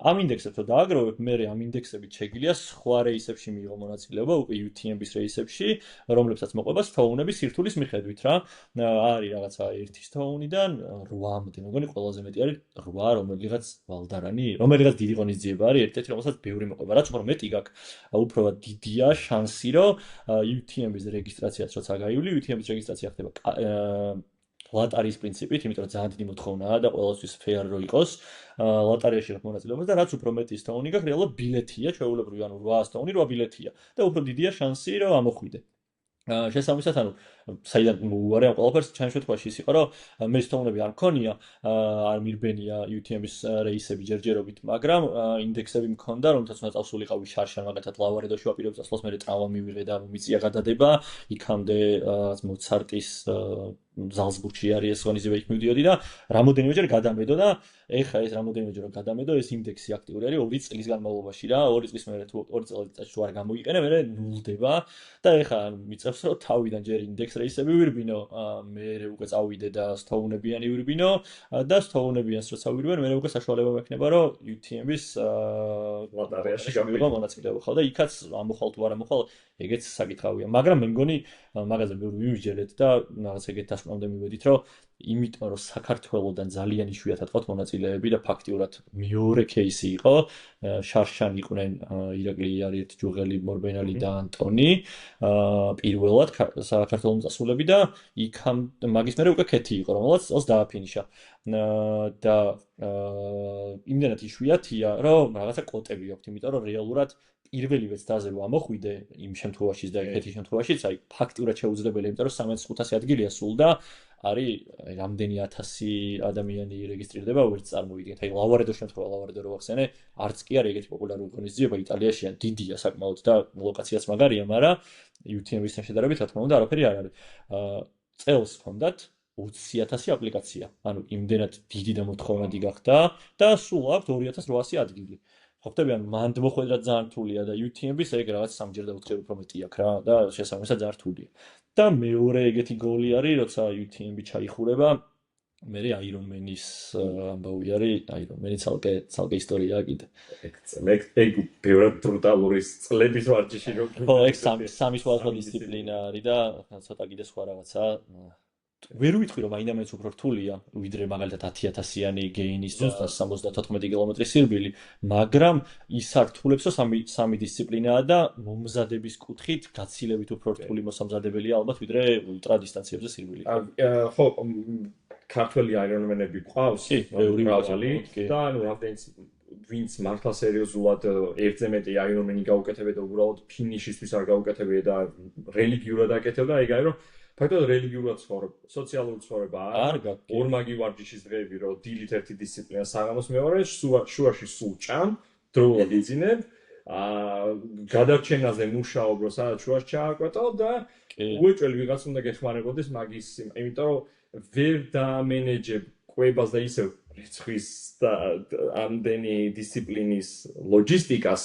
ამ ინდექსებს რო დააგროვებ, მე ამ ინდექსებით შეგვიძლია სხვა რეისებში მიიღო მონაწილეობა, უკვე UTMB-ის რეისებში, რომლებსაც მოყვება სტოუნების სირთულის მიხედვით რა. არის რაღაცა 1 სტოუნიდან 8-მდე, მეგონი ყველაზე მეტი არის 8, რომელიღაც ვალდარანი, რომელიღაც დიდი ღონისძიება არის, ერთ-ერთი რომელსაც ბევრი მოყვება, რაც უფრო მეტი გაქვს, უფრო დიდია შანსი, რომ UTMB-ის რეგისტრაციაც როცა გაივლი, UTMB-ის რეგისტრაცია ხდება ლატარიის პრინციპით, იმიტომ რომ ძალიან დიდი მოთხოვნაა და ყველასთვის fair რო იყოს. ლატარიაში რა მონაწილეობას და რაც უფრო მეტი სტოუნი გაქვს, რეალურად ბილეთია, ჩვეულებრივი, ანუ 8 სტოუნი 8 ბილეთია და უფრო დიდია შანსი, რომ ამოხვიდე. შესაბამისად, ანუ საიდან მოუვარე ამ ყველაფერს, ჩემს შემთხვევაში ის იყო, რომ მე სტოუნები არ მქონია, არ მირბენია UTMB-ის რეისები ჯერჯერობით, მაგრამ ინდექსები მქონდა, რომელთაც უნდა წავსულიყავი შარშან, მაგათაც ლავარედოში ვაპირებ წასვლას, მე ტრავა მივიღე და მიწია გადადება, იქამდე მოცარტის ზალცბურგში არის ეს ღონისძიება, იქ მივდიოდი და რამოდენიმეჯერ გადამედო და ეხა ეს რამოდენიმეჯერ რომ გადამედო, ეს ინდექსი აქტიური არის 2 წლის განმავლობაში რა, 2 წლის მერე თუ 2 წელიწადში თუ არ გამოიყენე, მე ნულდება და ეხა მიწევს რომ თავიდან ჯერ ინდექს რეისები ვირბინო, მე უკვე წავიდე და სტოუნებიანი ვირბინო და სტოუნებიანს როცა ვირბენ, მე უკვე საშუალება მექნება რომ UTMB-ის ლატარიაში გამიგო მონაწილეობა ხალ და იქაც ამოხვალ თუ არ ამოხვალ, ეგეც საკითხავია, მაგრამ მე მგონი მაგაზე ბევრი ვიმსჯელეთ და რაღაც ეგეთ დასკვნა მოსკოვამდე მივედით, რომ იმიტომ რომ საქართველოსდან ძალიან იშვიათად ყავთ მონაწილეები და ფაქტიურად მეორე кейსი იყო, შარშან იყვნენ ირაკლი იარიეთ, ჯუღელი მორბენალი და ანტონი, პირველად საქართველოს მწასულები და იქამ მაგის მერე უკვე ქეთი იყო, რომელსაც წელს დააფინიშა. და იმდენად იშვიათია, რომ რაღაცა კოტები აქვს, იმიტომ რომ რეალურად პირველივე ძდაზე რომ ამოხვიდე იმ შემთხვევაშიც და ქეთის შემთხვევაშიც, აი ფაქტიურად შეუძლებელი, იმიტომ რომ 300-500 ადგილია სულ და არის რამდენი 1000 ადამიანი რეგისტრირდება, ვერც წარმოვიდგენთ. აი ლავარედოს შემთხვევა, ლავარედო რო ახსენე, არც კი არის ეგეთი პოპულარული ღონისძიება იტალიაში, დიდია საკმაოდ და ლოკაციაც მაგარია, მაგრამ UTM-ისთან შედარებით, რა თქმა უნდა, არაფერი არ არის. წელს ჰქონდათ 20,000 აპლიკაცია. ანუ იმდენად დიდი და მოთხოვნადი გახდა და სულ აქვს 2800 ადგილი. ხვდები, ანუ მანდ მოხვედრა ძალიან რთულია და UTM-ის ეგ რაღაც 3-ჯერ და 4-ჯერ უფრო მეტი აქვს რა და შესაბამისად ძალიან რთულია. და მეორე ეგეთი გოლი არის, როცა UTM-ი ჩაიხურება, მე Ironman-ის ამბავი არის, Ironman-ი ცალკე ისტორიაა კიდე. ეგ ბევრად ბრუტალური წლების ვარჯიში რო. ხო, ეგ სამი სხვადასხვა დისციპლინა არის და ცოტა კიდე სხვა რაღაცა. ვერ ვიტყვი რომ მაინც უფრო რთულია, ვიდრე მაგალითად 10,000-იანი გეინის ზუსტად 74 კილომეტრის სირბილი, მაგრამ ის ართულებს რომ სამი დისციპლინაა და მომზადების კუთხით გაცილებით უფრო რთული მოსამზადებელია ალბათ ვიდრე ულტრა დისტანციებზე სირბილი. ხო, ქართველი Ironman-ები ყავს, ბევრი მრავალი და ანუ რამდენიც ვინც მართლა სერიოზულად ერთზე მეტი Ironman-ი გაუკეთებდა და უბრალოდ ფინიშისთვის არ გაუკეთებია და რელიგიურად აკეთებდა, ეგ არის რომ ფაქტობრივად რელიგიურად ცხოვრება, სოციალური ცხოვრება არ გაქვს. ორმაგი ვარჯიშის დღეები, რომ დილით ერთი დისციპლინა, საღამოს მეორე, შუაში სულ ჭამ, დროულად იძინებ, გადარჩენაზე მუშაობ, რომ სადაც შუაში ჩააკვეტავ და უეჭველი ვიღაც უნდა გეხმარებოდეს მაგის, იმიტომ რომ ვერ დაამენეჯებ კვებას და ისევ რიცხვის და ამდენი დისციპლინის ლოჯისტიკას,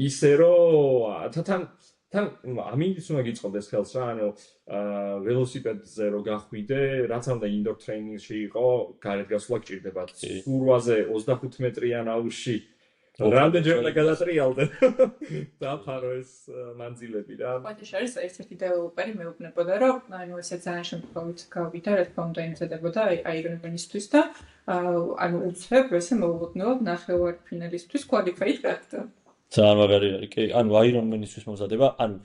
ისე რომ თან ამინდის უნდა გიწყობდეს ხელს რა, ანუ ველოსიპედზე რო გახვიდე, რაც უნდა ინდორ ტრეინინგში იყო, გარეთ გასვლა გჭირდება. სურვაზე 25 მეტრიან აუზში რამდენჯერ უნდა გადატრიალდე. დაფარო ეს მანძილები რა. პატიში არის ერთ-ერთი დეველოპერი მეუბნებოდა, რომ ანუ ესე ძალიან შემთხვევით გავიდა, რა თქმა უნდა იმზადებოდა Ironman-ისთვის და ანუ უცებ ესე მოულოდნელად ნახევარფინალისთვის qualified გახდა. ძალიან მაგარი არის, კი, ანუ Ironman-ისთვის მომზადება, ანუ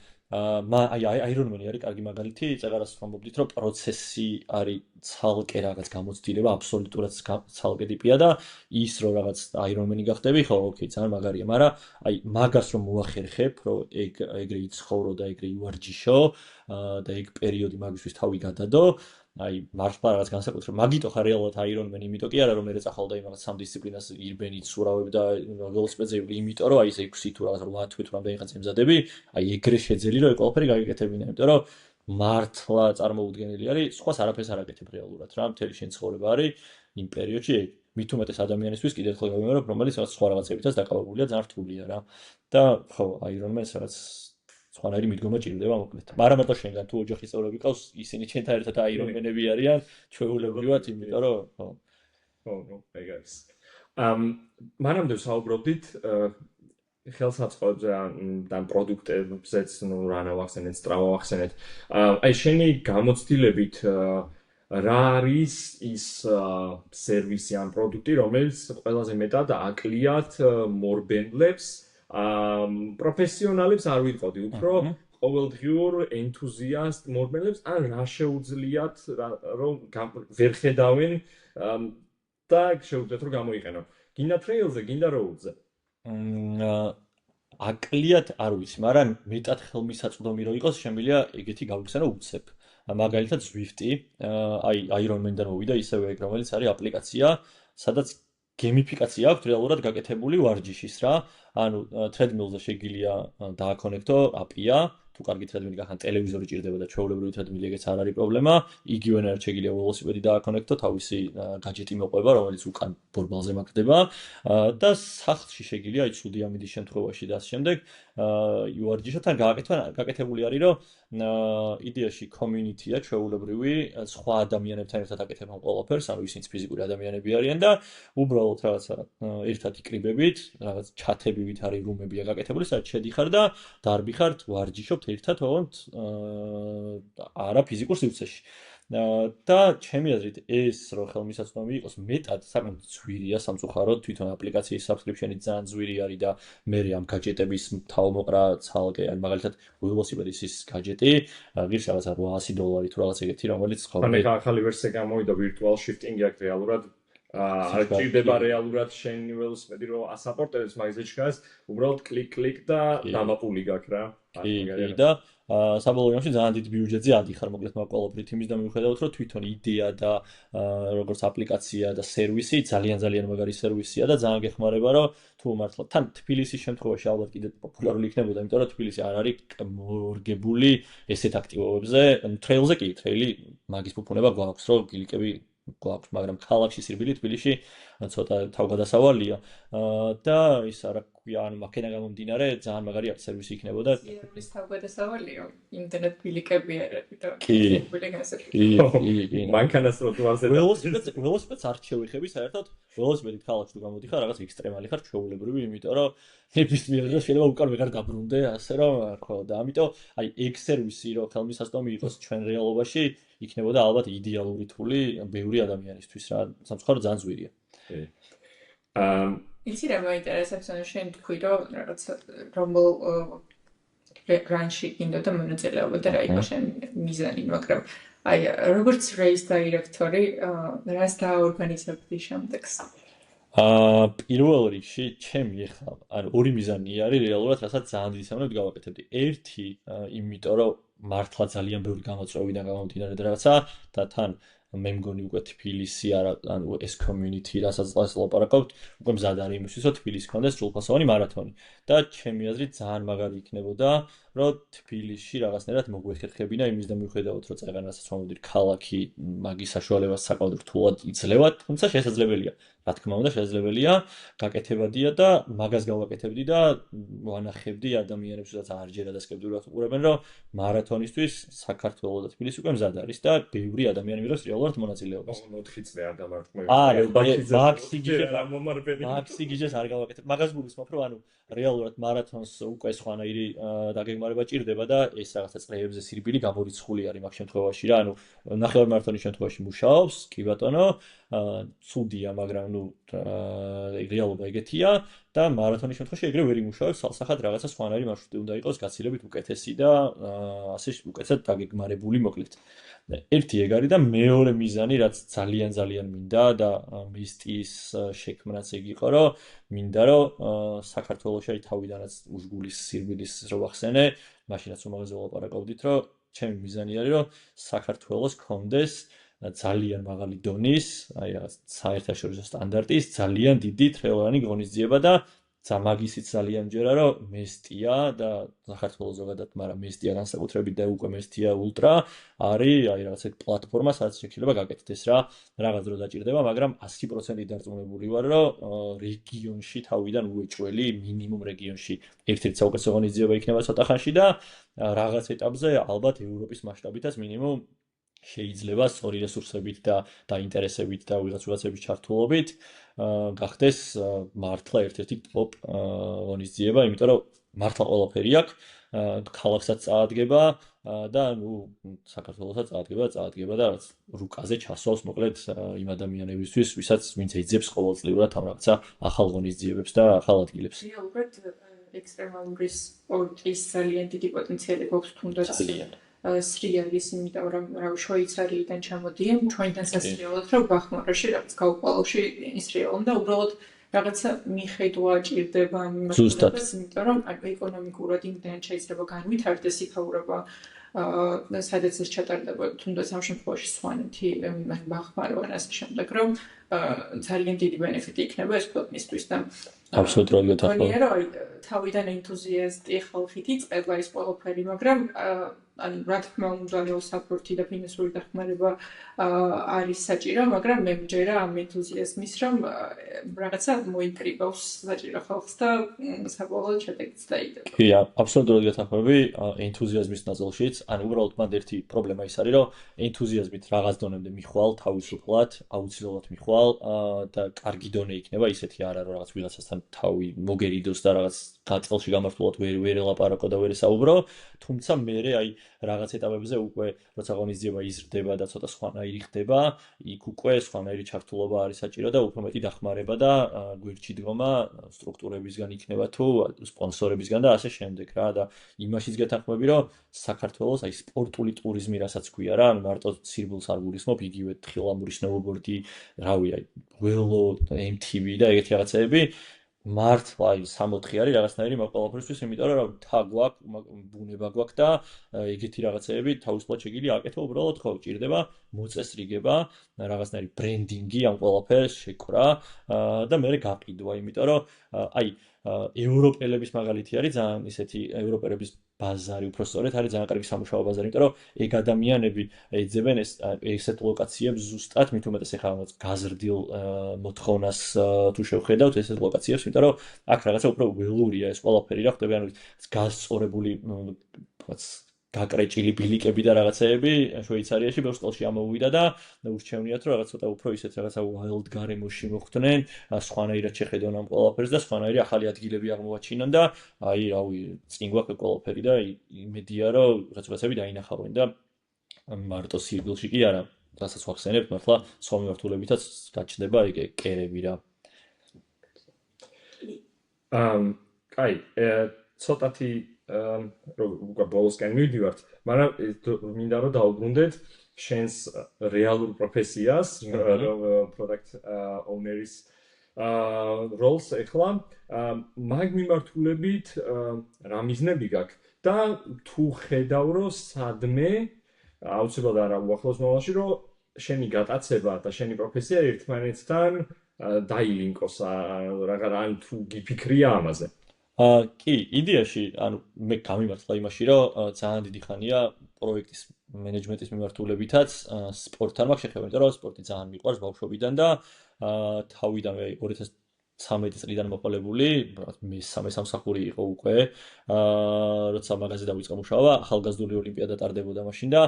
Ironman-ი არის კარგი მაგალითი, წეგარას ვამბობდით, რომ პროცესი არის ცალკე რაღაც გამოცდილება, აბსოლუტურად ცალკე ტიპია და ის რომ რაღაც Ironman-ი გახდები, ხო, ოკეი, ძალიან მაგარია, მაგრამ აი მაგას რომ მოახერხებ, რომ ეგრე იცხოვრო და ეგრე ივარჯიშო და ეგ პერიოდი მაგისთვის თავი გადადო, აი მართლა რაღაც განსაკუთრებით მაგიტო ხარ რეალურად Ironman-ი, იმიტომ კი არა რომ მე წახალდა იმ რაღაც სამ დისციპლინას ირბენით, სურავებ და ველოსიპედზე ვიყი, იმიტომ რომ აი ეს 6 თუ რაღაც 8 თვე თუ რამდენი ხანს ემზადები, აი ეგრე შეძელი რომ ეგ ყველაფერი გაიგეთებინა, იმიტომ რომ მართლა წარმოუდგენელი არის, სხვას არაფერს არ აკეთებ რეალურად რა, მთელი შენ ცხოვრება არის იმ პერიოდში ეგ მით უმეტეს ადამიანისთვის კიდევ ერთხელ გავიმეორებ, რომელიც რაღაც სხვა რაღაცებითაც დაკავებულია, ძალიან რთულია რა. და ხო, Ironman-ს რაღაც სხვანაირი მიდგომა ჭირდება მოკლედ. მაგრამ მარტო შენგან თუ ოჯახის წევრები ყავს, ისინი ჩვენთან ერთად Ironman-ები არიან, ჩვეულებრივად, იმიტომ რომ ხო, ეგ არის. მანამდე საუბრობდით ხელსაწყოებზე ან პროდუქტებზეც, ნუ რა ნავახსენეთ, სტრავა ვახსენეთ. აი შენი გამოცდილებით რა არის ის სერვისი ან პროდუქტი, რომელიც ყველაზე მეტად აკლიათ მორბენლებს, პროფესიონალებს არ ვიტყოდი, უფრო ყოველდღიურ ენთუზიასტ მორბენლებს, ან რა შეუძლიათ რომ ვერ ხედავენ და შეუძლიათ რომ გამოიყენონ. გინდა ტრეილზე, გინდა როუდზე. აკლიათ არ ვიცი, მაგრამ მეტად ხელმისაწვდომი რო იყოს, შემიძლია ეგეთი გავიხსენო უცებ. მაგალითად Zwift-ი, აი Ironman-დან მოვიდა ისევე ეგ, რომელიც არის აპლიკაცია, სადაც გემიფიკაცია აქვს რეალურად გაკეთებული ვარჯიშის რა. ანუ treadmill-ზე შეგიძლია დააკონექტო API-ა, თუ კარგი treadmill გახან ტელევიზორი ჭირდება და ჩვეულებრივი treadmill ეგეც არ არის პრობლემა. იგივენად შეგიძლია ველოსიპედი დააკონექტო, თავისი გაჯეტი მოყვება, რომელიც უკან ბორბალზე მაგდება და სახლში შეგიძლია აი ცუდი ამინდის შემთხვევაში და ამ შემდეგ ივარჯიშოთ ან გაკეთებული არის, რომ იდეაში community-ა ჩვეულებრივი სხვა ადამიანებთან ერთად აკეთებენ ყველაფერს, ანუ ისინიც ფიზიკური ადამიანები არიან და უბრალოდ რაღაცა ერთად იკრიბებით, რაღაც ჩათებივით არის რუმებია გაკეთებული, სადაც შედიხარ და დარბიხართ, ვარჯიშობთ ერთად, თქო, არა ფიზიკურ სივრცეში. და ჩემი აზრით ეს რო ხელმისაწვდომი იყოს მეტად საკმაოდ ძვირია სამწუხაროდ თვითონ აპლიკაციის subscription-ი ძალიან ძვირი არის და მე ამ გაჯეტების თავმოყრა ცალკე ან მაგალითად Velocipedes ის გაჯეტი ღირს რაღაცა $800 თუ რაღაც ეგეთი რომელიც ანუ ახალი ვერსია გამოვიდა virtual shifting-ი აქ რეალურად არ ჭირდება რეალურად შენი ველოსიპედი რომ ასაპორტებს მაგაზე ჩქას უბრალოდ კლიკ და დამაპული გაქვს რა კი და საბოლოო ჯამში ძალიან დიდ ბიუჯეტზე ადიხარ მოკლედ მაკვალობრით იმის და მიუხედავად რომ თვითონ იდეა და როგორც აპლიკაცია და სერვისი ძალიან მაგარი სერვისია და ძალიან გეხმარება რომ თუ მართლა თან თბილისის შემთხვევაში ალბათ კიდე პოპულარული იქნებოდა იმიტომ რომ თბილისი არ არის მორგებული ესეთ აქტივობებზე ტრეილზე კი ტრეილი მაგის ფუფუნება გვაქვს რომ გილიკები გვაქვს მაგრამ ქალაქში სირბილი თბილისში ცოტა თავგადასავალია და ის არა ქვია ანუ მაქენა გამომდინარე ძალიან მაგარი სერვისი იქნებოდა სირბილის თავგადასავალია იმდენად ბილიკები არის და კი მანქანას რო თუ ასე ველოსიპედს არ შევიხები საერთოდ ველოსიპედით ქალაქში თუ გამოდიხარ რაღაც ექსტრემალი ხარ ჩვეულებრივი იმიტომ რომ ნებისმიერ დროს შეიძლება უკან ვეღარ დაბრუნდე ასე რომ ხო და ამიტომ აი ეგ სერვისი რო ხელმისაწვდომი იყოს ჩვენ რეალობაში იქნებოდა ალბათ იდეალური თული ბევრი ადამიანისთვის რა სამწუხაროდ ძალიან ძვირია იცი რა მაინტერესებს ანუ შენ თქვი რომ რაღაც რომელ რანში გინდოდა მონაწილეობა და რა იყო შენ მიზანი მაგრამ აი როგორც race director-ი რას დააორგანიზებდი შემდეგს პირველ რიგში ჩემი ახლა ანუ ორი მიზანი არის რეალურად რასაც ძალიან დიდი სამნები გავაკეთებდი ერთი იმიტომ რომ მართლა ძალიან ბევრი გამოწვევიდან გამომდინარე და რაღაცა და თან მე მგონი უკვე თბილისი არა ანუ ეს community რასაც ლაპარაკობთ უკვე მზად არის იმისთვის რომ თბილისში ქონდეს სრულფასოვანი მარათონი და ჩემი აზრით ძალიან მაგარი იქნებოდა რომ თბილისში რაღაცნაირად მოგვეხერხებინა იმის და მიუხედავად რომ წეგანასაც მომდիր ქალაქი მაგის საშუალებას საკმაოდ რთულად იძლევა თუმცა შესაძლებელია რა თქმა უნდა შესაძლებელია გაკეთებადია და მაგას გავაკეთებდი და ვანახებდი ადამიანებს რაც არჯერა და სკეპტურად უყურებენ რომ მარათონისთვის საქართველოს და თბილისი უკვე მზად არის და ბევრი ადამიანი მიღებს რეალურად მონაწილეობას 4 წელი არ დამარცხმევი მაქსი გიჟეს არ გავაკეთებ მაგას გულისხმობ რომ ანუ რეალურად მარათონს უკვე სხვანაირი დაგეგმარება ჭირდება და ეს რაღაცა წრეებზე სირბილი გამორიცხული არის მაგ შემთხვევაში რა ანუ ნახევარ მარათონის შემთხვევაში მუშაობს კი ბატონო ცუდია მაგრამ ნუ რეალობა ეგეთია და მარათონის შემთხვევაში ეგრე ვერ იმუშავებს სალსახად რაღაცა სხვანაირი მარშრუტი უნდა იყოს გაცილებით უკეთესი და ასე უკეთესად დაგეგმარებული მოკლედ ერთი ეგ არის და მეორე მიზანი რაც ძალიან მინდა და მისტის შექმნაც ეგ იყო რომ მინდა რომ საქართველოში აი თავიდანაც უშგულის სირბილის რო ვახსენე მაშინაც რომ მაგაზე ვლაპარაკობდით რომ ჩემი მიზანი არის რომ საქართველოს კონდეს ძალიან მაღალი დონის, აი რაღაც საერთაშორისო სტანდარტის ძალიან დიდი ტრეილრანი ღონისძიება და მაგისიც ძალიან მჯერა რომ მესტია და საქართველოს ზოგადად, მაგრამ მესტია განსაკუთრებით და უკვე მესტია ულტრა არის აი რაღაც პლატფორმა, სადაც შეიძლება გაკეთდეს რა, რაღაც დრო დაჭირდება, მაგრამ 100% დარწმუნებული ვარ რომ რეგიონში თავიდან უეჭველი მინიმუმ რეგიონში ერთ-ერთი საუკეთესო ღონისძიება იქნება ცოტა ხანში და რაღაც ეტაპზე ალბათ ევროპის მასშტაბითაც მინიმუმ შეიძლება სწორი რესურსებით და დაინტერესებით და ვიღაცების ჩართულობით გახდეს მართლა ერთ-ერთი ტოპ ღონისძიება, იმიტომ რომ მართლა ყველაფერი აქვს, ქალაქსაც წაადგება და ნუ საქართველოსაც წაადგება და რაც რუკაზე ჩასვავს მოკლედ იმ ადამიანებისთვის, ვინც ეძებს ყოველწლიურად ამ რაღაცა ახალ ღონისძიებებს და ახალ ადგილებს. რეალურად ექსტრემალური სპორტის ძალიან დიდი პოტენციალი გვაქვს თუნდაც სრიალის, იმიტომ რომ შვეიცარიიდან ჩამოდიან ჩვენთან სასრიალოდ რომ ბახმაროში რაღაც გაუყვალოში ისრიალონ და უბრალოდ რაღაცა მიხედვა ჭირდება იმას, იმიტომ რომ ეკონომიკურად იმდენ შეიძლება განვითარდეს იქაურობა სადაც ეს ჩატარდება თუნდაც ამ შემთხვევაში სვანეთი ბახმარო ან ასე შემდეგ რომ ძალიან დიდი ბენეფიტი იქნება ეს ქვეყნისთვის და აბსოლუტურად გეთახმები. თავიდან ენთუზიასტი ხალხით იწყება ეს ყველაფერი, მაგრამ ანუ რა თქმა უნდა support-ი და ფინანსური დახმარება არის საჭირო, მაგრამ მე მჯერა ამ ენთუზიაზმის რომ რაღაცა მოიკრიბავს საჭირო ხალხს და საბოლოოდ შედეგიც დაიდება. კი, აბსოლუტურად გეთახმები ენთუზიაზმის ნაწილშიც, ანუ უბრალოდ მანდ ერთი პრობლემა ის არის, რომ ენთუზიაზმით რაღაც დონემდე მიხვალ თავისუფლად, აუცილებლად მიხვალ და კარგი დონე იქნება, ისეთი არა რომ რაღაც ვიღაცასთან თავი მოგერიდოს და რაღაც გაწელში გამართულად ვერ ელაპარაკო და ვერ ესაუბრო, თუმცა მე აი რაღაც ეტაპებზე უკვე როცა ღონისძიება იზრდება და ცოტა სხვანაირი ხდება, იქ უკვე სხვანაირი ჩართულობა არის საჭირო და უფრო მეტი დახმარება და გვერდში დგომა სტრუქტურებისგან იქნება თუ სპონსორებისგან და ასე შემდეგ რა და იმაშიც გეთანხმები რომ საქართველოს აი სპორტული ტურიზმი რასაც ქვია რა, ანუ მარტო სირბილს არ გულისხმობ, იგივე თხილამური სნოუბორდი, რავი, აი ველო, MTB და ეგეთი რაღაცეები მართლა აი 64 არის რაღაცნაირი მაგ ყველაფერისთვის, იმიტომ რომ რავი, თა გვაქვს, ბუნება გვაქვს და ეგეთი რაღაცეები თავისუფლად შეგიძლია აკეთო, უბრალოდ ხო ჭირდება მოწესრიგება, რაღაცნაირი ბრენდინგი ამ ყველაფერს შეკრა და მე გაყიდვა, იმიტომ რომ აი ევროპელების მაგალითი არის ძალიან ისეთი ევროპელების ბაზარი უფრო სწორედ არის ძალიან კარგი სამუშაო ბაზარი, იმიტომ რომ ეგ ადამიანები ეძებენ ესეთ ლოკაციებს ზუსტად, მით უმეტეს ეხლა გაზრდილ მოთხოვნას თუ შევხედავთ ესეთ ლოკაციებს, იმიტომ რომ აქ რაღაცა უფრო ველურია ეს ყველაფერი რა ხდება, ანუ გასწორებული გაკრეჭილი ბილიკები და რაღაცეები შვეიცარიაში ბევრ სტილში ამოვიდა და ურჩევნიათ რომ რაღაც ცოტა უფრო ისეთ რაღაცა wild გარემოში მოხვდნენ, სხვანაირად შეხედონ ამ ყველაფერს და სხვანაირი ახალი ადგილები აღმოაჩინონ და აი რავი წინ გვაქვს ყველაფერი და იმედია რომ რაღაცები დაინახავენ და მარტო სირბილში კი არა, რასაც ვახსენებთ მართლა სხვა მიმართულებითაც გაჩნდება ეგ კერები რა. კაი, ცოტათი როგორ ბოლოსკენ მივდივართ, მაგრამ მინდა რომ დავუბრუნდეთ შენს რეალურ პროფესიას, product owner-ის როლს ეხლა მაგ მიმართულებით რა მიზნები გაქვს და თუ ხედავ რომ სადმე აუცილებლად არა უახლოს მომავალში რომ შენი გატაცება და შენი პროფესია ერთმანეთთან დაილინკოს ან თუ გიფიქრია ამაზე. კი, იდეაში, ანუ მე გამიმართლა იმაში, რომ ძალიან დიდი ხანია პროექტის მენეჯმენტის მიმართულებითაც სპორტთან მაქვს შეხება, იმიტომ რომ სპორტი ძალიან მიყვარს ბავშვობიდან და თავიდანვე 2013 წლიდან მოყოლებული, მესამე სამსახური იყო უკვე, როცა მაგაზე დავიწყე მუშაობა, ახალგაზრდული ოლიმპიადა ტარდებოდა მაშინ და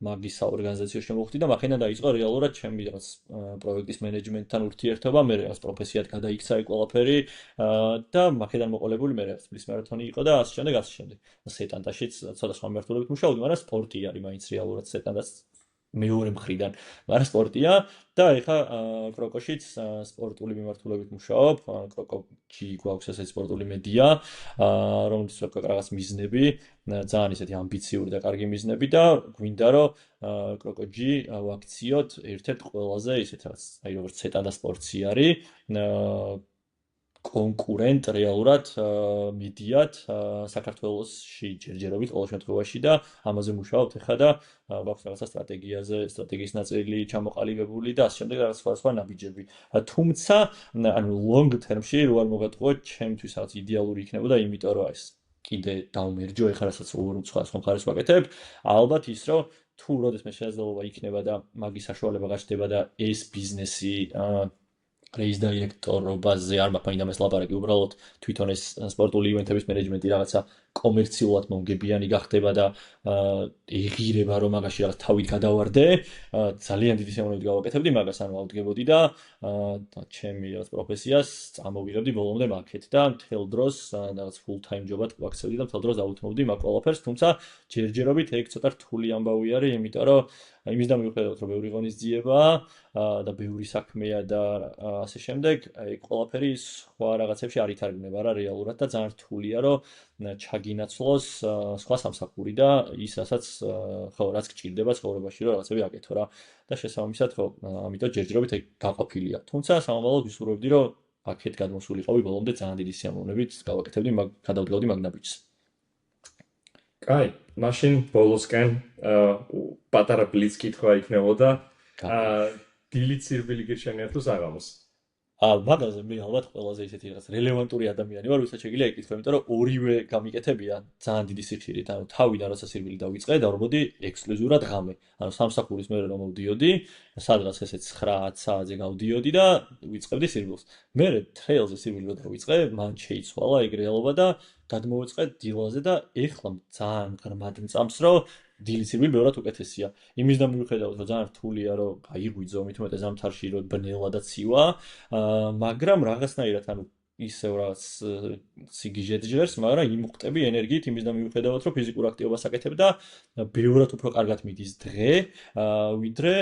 მაგის საორგანიზაციო შემოვხვდი და მაქედან დაიწყო რეალურად ჩემი რაღაც პროექტის მენეჯმენტთან ურთიერთობა, მე რაღაც პროფესიად გადაიქცა ეგ ყველაფერი და მაქედან მოყოლებული მე რაღაც წლის მარათონი იყო და ასე შემდეგ, ასე შემდეგ. სეტანტაშიც ცოტა სხვა მიმართულებით მუშაობდი, მაგრამ სპორტი არის მაინც რეალურად სეტანტას მეორე მხრიდან, მაგრამ სპორტია და ეხა კროკოშიც სპორტული მიმართულებით მუშაობ, კროკოჯი გვაქვს ესეთი სპორტული მედია, რომელიც რაღაც მიზნები, ძალიან ისეთი ამბიციური და კარგი მიზნები და გვინდა რომ კროკოჯი ვაქციოთ ერთ-ერთ ყველაზე ისეთ რაღაც, აი როგორც სეტანტა სპორტსი არის, კონკურენტ რეალურად მედიად საქართველოში ჯერჯერობით ყოველ შემთხვევაში და ამაზე მუშაობთ ეხლა და გვაქვს რაღაცა სტრატეგიის ნაწილი ჩამოყალიბებული და ასე შემდეგ რაღაც სხვა ნაბიჯები. თუმცა, ანუ long term-ში რო არ მოგატყუოთ, ჩემთვის რაღაც იდეალური იქნებოდა, იმიტომ რომ ეს კიდე დავმერჯო ეხლა რასაც სხვა მხარეს ვაკეთებ, ალბათ ის რომ თუ როდესმე შესაძლებლობა იქნება და მაგის საშუალება გაჩნდება და ეს ბიზნესი რეის დაირექტორობაზე არ მაქვს მაინდა მას ლაპარაკი, უბრალოდ თვითონ ეს სპორტული ივენთების მენეჯმენტი რაღაცა კომერციულად მომგებიანი გახდება და ეღირება რომ მაგაში რაღაც თავით გადავარდე, ძალიან დიდი სიამოვნებით გავაკეთებდი მაგას, ანუ ავდგებოდი და ჩემი რაღაც პროფესიას წამოვიღებდი ბოლომდე მაგეთ და მთელ დროს რაღაც full time job-ად ვაქცევდი და მთელ დროს დავუთმობდი მაგ ყველაფერს, თუმცა ჯერჯერობით ეგ ცოტა რთული ამბავი არის, იმიტომ რომ იმის და მიუხედავად რომ ბევრი ღონისძიება და ბევრი საქმეა და ასე შემდეგ, ეგ ყველაფერი სხვა რაღაცებში არ ითარგმნება რა რეალურად და ძალიან რთულია რომ ჩაგინაცვლოს სხვა სამსახური და ის რასაც ხო რაც გჭირდება ცხოვრებაში რომ რაღაცები აკეთო რა და შესაბამისად ხო ამიტომ ჯერჯერობით ეგ გაყოფილია. თუმცა სამომავლოდ ვისურვებდი რომ აქეთ გადმოსულიყავი ბოლომდე ძალიან დიდი სიამოვნებით გავაკეთებდი მაგ გადავდგავდი მაგ ნაბიჯს. კაი, მაშინ ბოლოსკენ პატარა ბლიც კითხვა იქნებოდა. დილით სირბილი გირჩენია თუ საღამოს? მაგაზე მე ალბათ ყველაზე ისეთი რაღაც რელევანტური ადამიანი ვარ, ვისაც შეგიძლია ეკითხო, იმიტომ რომ ორივე გამიკეთებია ძალიან დიდი სიხშირით, ანუ თავიდან როცა სირბილი დავიწყე, დავრბოდი ექსკლუზიურად ღამე. ანუ სამსახურის მერე რომ მოვდიოდი, სადღაც ესე 9-10 საათზე გავდიოდი და ვიწყებდი სირბილს. მერე ტრეილზე სირბილი რო დავიწყე, მან შეიცვალა ეგ რეალობა და გადმოვიწყე დილაზე და ეხლა ძალიან ღრმად მწამს, რომ დილის სირბილი ბევრად უკეთესია. იმის და მიუხედავად, რომ ძალიან რთულია, რომ გაიღვიძო, მით უმეტეს ზამთარში, რომ ბნელა და ცივა, მაგრამ რაღაცნაირად, ანუ ისევ რაღაც სიგიჟეთ ჟერს, მაგრამ იმუხტები ენერგიით იმის და მიუხედავად, რომ ფიზიკურ აქტივობას აკეთებ და ბევრად უფრო კარგად მიდის დღე, ვიდრე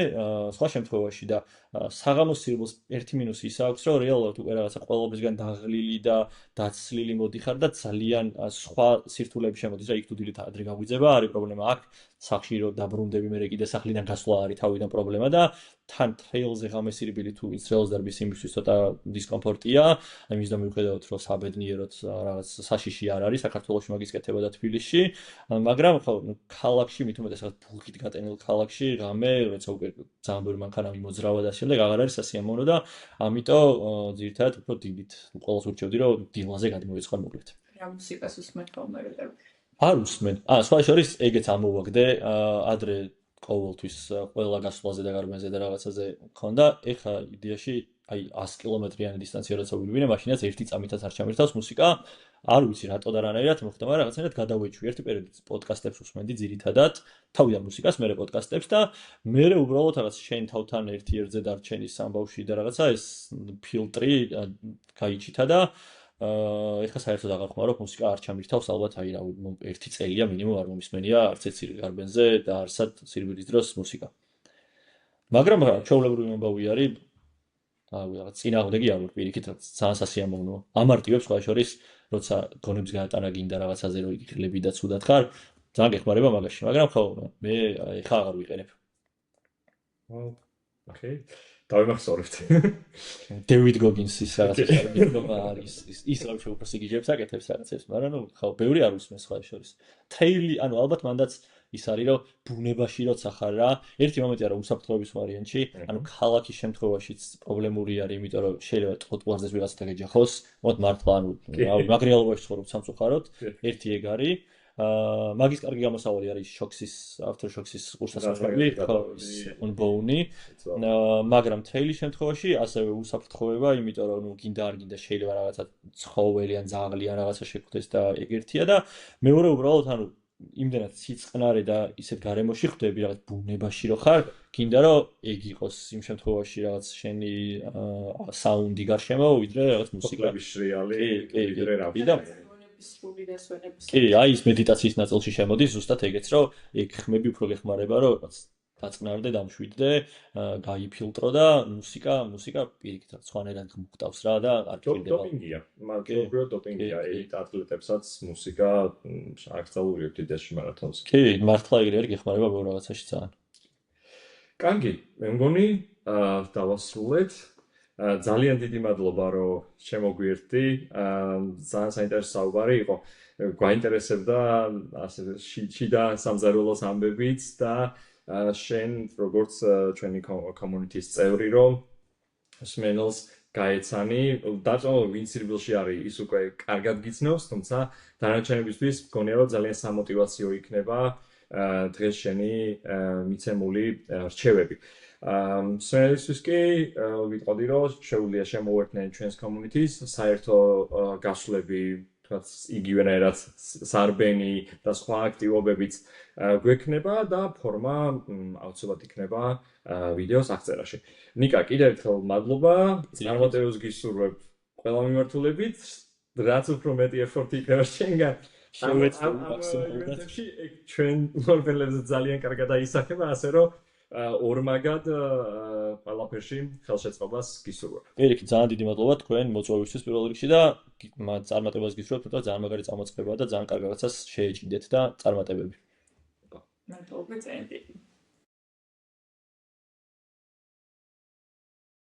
სხვა შემთხვევაში და საღამოს სირბილს ერთი მინუსი ის აქვს, რომ რეალურად უკვე რაღაცა ყველაფერისგან დაღლილი და დაცლილი მოდიხარ და ძალიან სხვა სირთულეები შემოდის, რა იქ თუ დილით ადრე გაგვიძება, არის პრობლემა აქ, სახში რომ დაბრუნდები, მე კიდე სახლიდან გასვლა არის თავიდან პრობლემა და თან ტრეილზე ღამესირბილი თუ ტრეილს დარბის იმისთვის ცოტა დისკომფორტია, იმის და მიუხედავად რომ საბედნიეროდ რაღაც საშიში არ არის საქართველოში მაგის კეთება და თბილისში, მაგრამ ხო ქალაქში მით უმეტესად ბულგით გატენილ ქალაქში ღამე როცა უკვე ძალიან ბევრი მანქანა მიმოძრავა და შემდეგ აღარ არის სასიამოვნო და ამიტომ ძირითადად უფრო დილით ყველას ურჩევდი რომ დილაზე გადმოვიწყარ მოკლედ. რა მუსიკას უსმენ ხოლმე რეგულარულად? არ უსმენ. სხვა შორის ეგეც ამოვაგდე, ადრე ყოველთვის ყველა გასვლაზე და გარბენზე და რაღაცაზე მქონდა. ეხლა იდეაში აი 100 კილომეტრიანი დისტანცია როცა ვივინე, მაშინაც ერთი წამითაც არ ჩამირთავს მუსიკა. არ ვიცი რატო და რანაირად მოხდა, მაგრამ რაღაცნაირად გადავეჩვი. ერთი პერიოდი პოდკასტებს უსმენდი ძირითადად, თავიდან მუსიკას, მერე პოდკასტებს და მერე უბრალოდ რაღაც შენ თავთან ერთ-ერთზე დარჩენის ამბავში და რაღაცა ეს ფილტრი გაიჩითა და ეხლა საერთოდ აღარ ხმარობ მუსიკა არ ჩამირთავს ალბათ აი რა ერთი წელია მინიმუმ არ მომისმენია არც ერთ გარბენზე და არცად სირბილის დროს მუსიკა. მაგრამ ჩვეულებრივი ამბავი არის რაღაც წინააღმდეგი არ ვარ პირიქით ძალიან სასიამოვნოა. ამარტივებს სხვა შორის როცა გონებს გაატარა გინდა რაღაცაზე რომ იგიხლები და ცუდად ხარ ძალიან გეხმარება მაგაში, მაგრამ ხო მე ეხლა აღარ ვიყენებ. ოკეი. დავიმახსოვრებთ. დევიდ გოგინსის რაღაცა არის ის რა უფრო სიგიჟებს აკეთებს რაღაცებს, მაგრამ ნუ ხო ბევრი არ უსმენს სხვა შორის. თეილი, ანუ ალბათ მანდაც ის არის რომ ბუნებაში როცა ხარ რა, ერთი მომენტია რომ უსაფრთხოების ვარიანტში, ანუ ქალაქის შემთხვევაშიც პრობლემური არის, იმიტომ რომ შეიძლება ტროტუარზე ვიღაცა გეჯახოს, მოდ მართლა ანუ მაგრიალობაში ცხოვრობ სამწუხაროდ, ერთი ეგ არის. მაგის კარგი გამოსავალი არის ავთორშოქსის კურსასწავლებელი, ხო, on-bone-ი, მაგრამ თეილის შემთხვევაში ასევე უსაფრთხოება, იმიტომ რომ ნუ გინდა არ გინდა შეიძლება რაღაცა ცხოველი ან ძაღლი ან რაღაცა შეგხვდეს და ეგ ერთია და მეორე უბრალოდ ანუ იმდენად სიწყნარე და ისეთ გარემოში ხვდები რაღაც ბუნებაში რო ხარ, გინდა რომ ეგ იყოს იმ შემთხვევაში რაღაც შენი საუნდი გარშემო, ვიდრე რაღაც მუსიკა. შრიალი, ვიდრე რა სრული დასვენების. კი, აი ის მედიტაციის ნაწილში შემოდის ზუსტად ეგეც, რომ ეგ ხმები უფრო გეხმარება, რომ დაწნარდე, დამშვიდდე, გაიფილტრო და მუსიკა პირიქით სხვანაირად მუხტავს რა და არ გჭირდება. დოპინგია. მაგრამ დოპინგია ელიტ ათლეტებსაც მუსიკა აკრძალული უდიდესი მარათონს. კი, მართლა ეგრე არის გეხმარება ბევრ რაღაცაში ძალიან. კარგი, მე მგონი დავასრულეთ. ძალიან დიდი მადლობა რომ შემოგვიერთდი. ძალიან საინტერესო საუბარი იყო. გვაინტერესებდა ასე შიდა სამზარეულოს ამბებიც და შენ როგორც ჩვენი community-ის წევრი რომ სმენელს გაეცანი, დაწოლა ვინც სირბილში არის, ის უკვე კარგად გიცნობს, თუმცა დანარჩენებისთვის მგონია რომ ძალიან სამოტივაციო იქნება დღეს შენი მიცემული რჩევები. სმენელისთვის კი ვიტყოდი რომ შეუძლია შემოვერთდნენ ჩვენს community-ს, საერთო გასვლები რაც იგივენაირად სარბენი და სხვა აქტივობებიც გვექნება და ფორმა აუცილებლად იქნება ვიდეოს აღწერაში. ნიკა, კიდევ ერთხელ მადლობა. წარმატებებს გისურვებ ყველა მიმართულებით. რაც უფრო მეტი ეფორტი იქნება შენგან. შევეცდები მაქსიმუმად. ჩვენ მორბელებზე ძალიან კარგად აისახება, ასე რომ ორმაგად ყველაფერში ხელშეწყობას გისურვებ. პირიქით, ძალიან დიდი მადლობა თქვენ მოწვევისთვის პირველ რიგში და წარმატებას გისურვებთ, თუმცა ძალიან მაგარი წამოწყება და ძალიან კარგ რაღაცას შეეჭიდეთ და წარმატებები. მადლობა წენდი.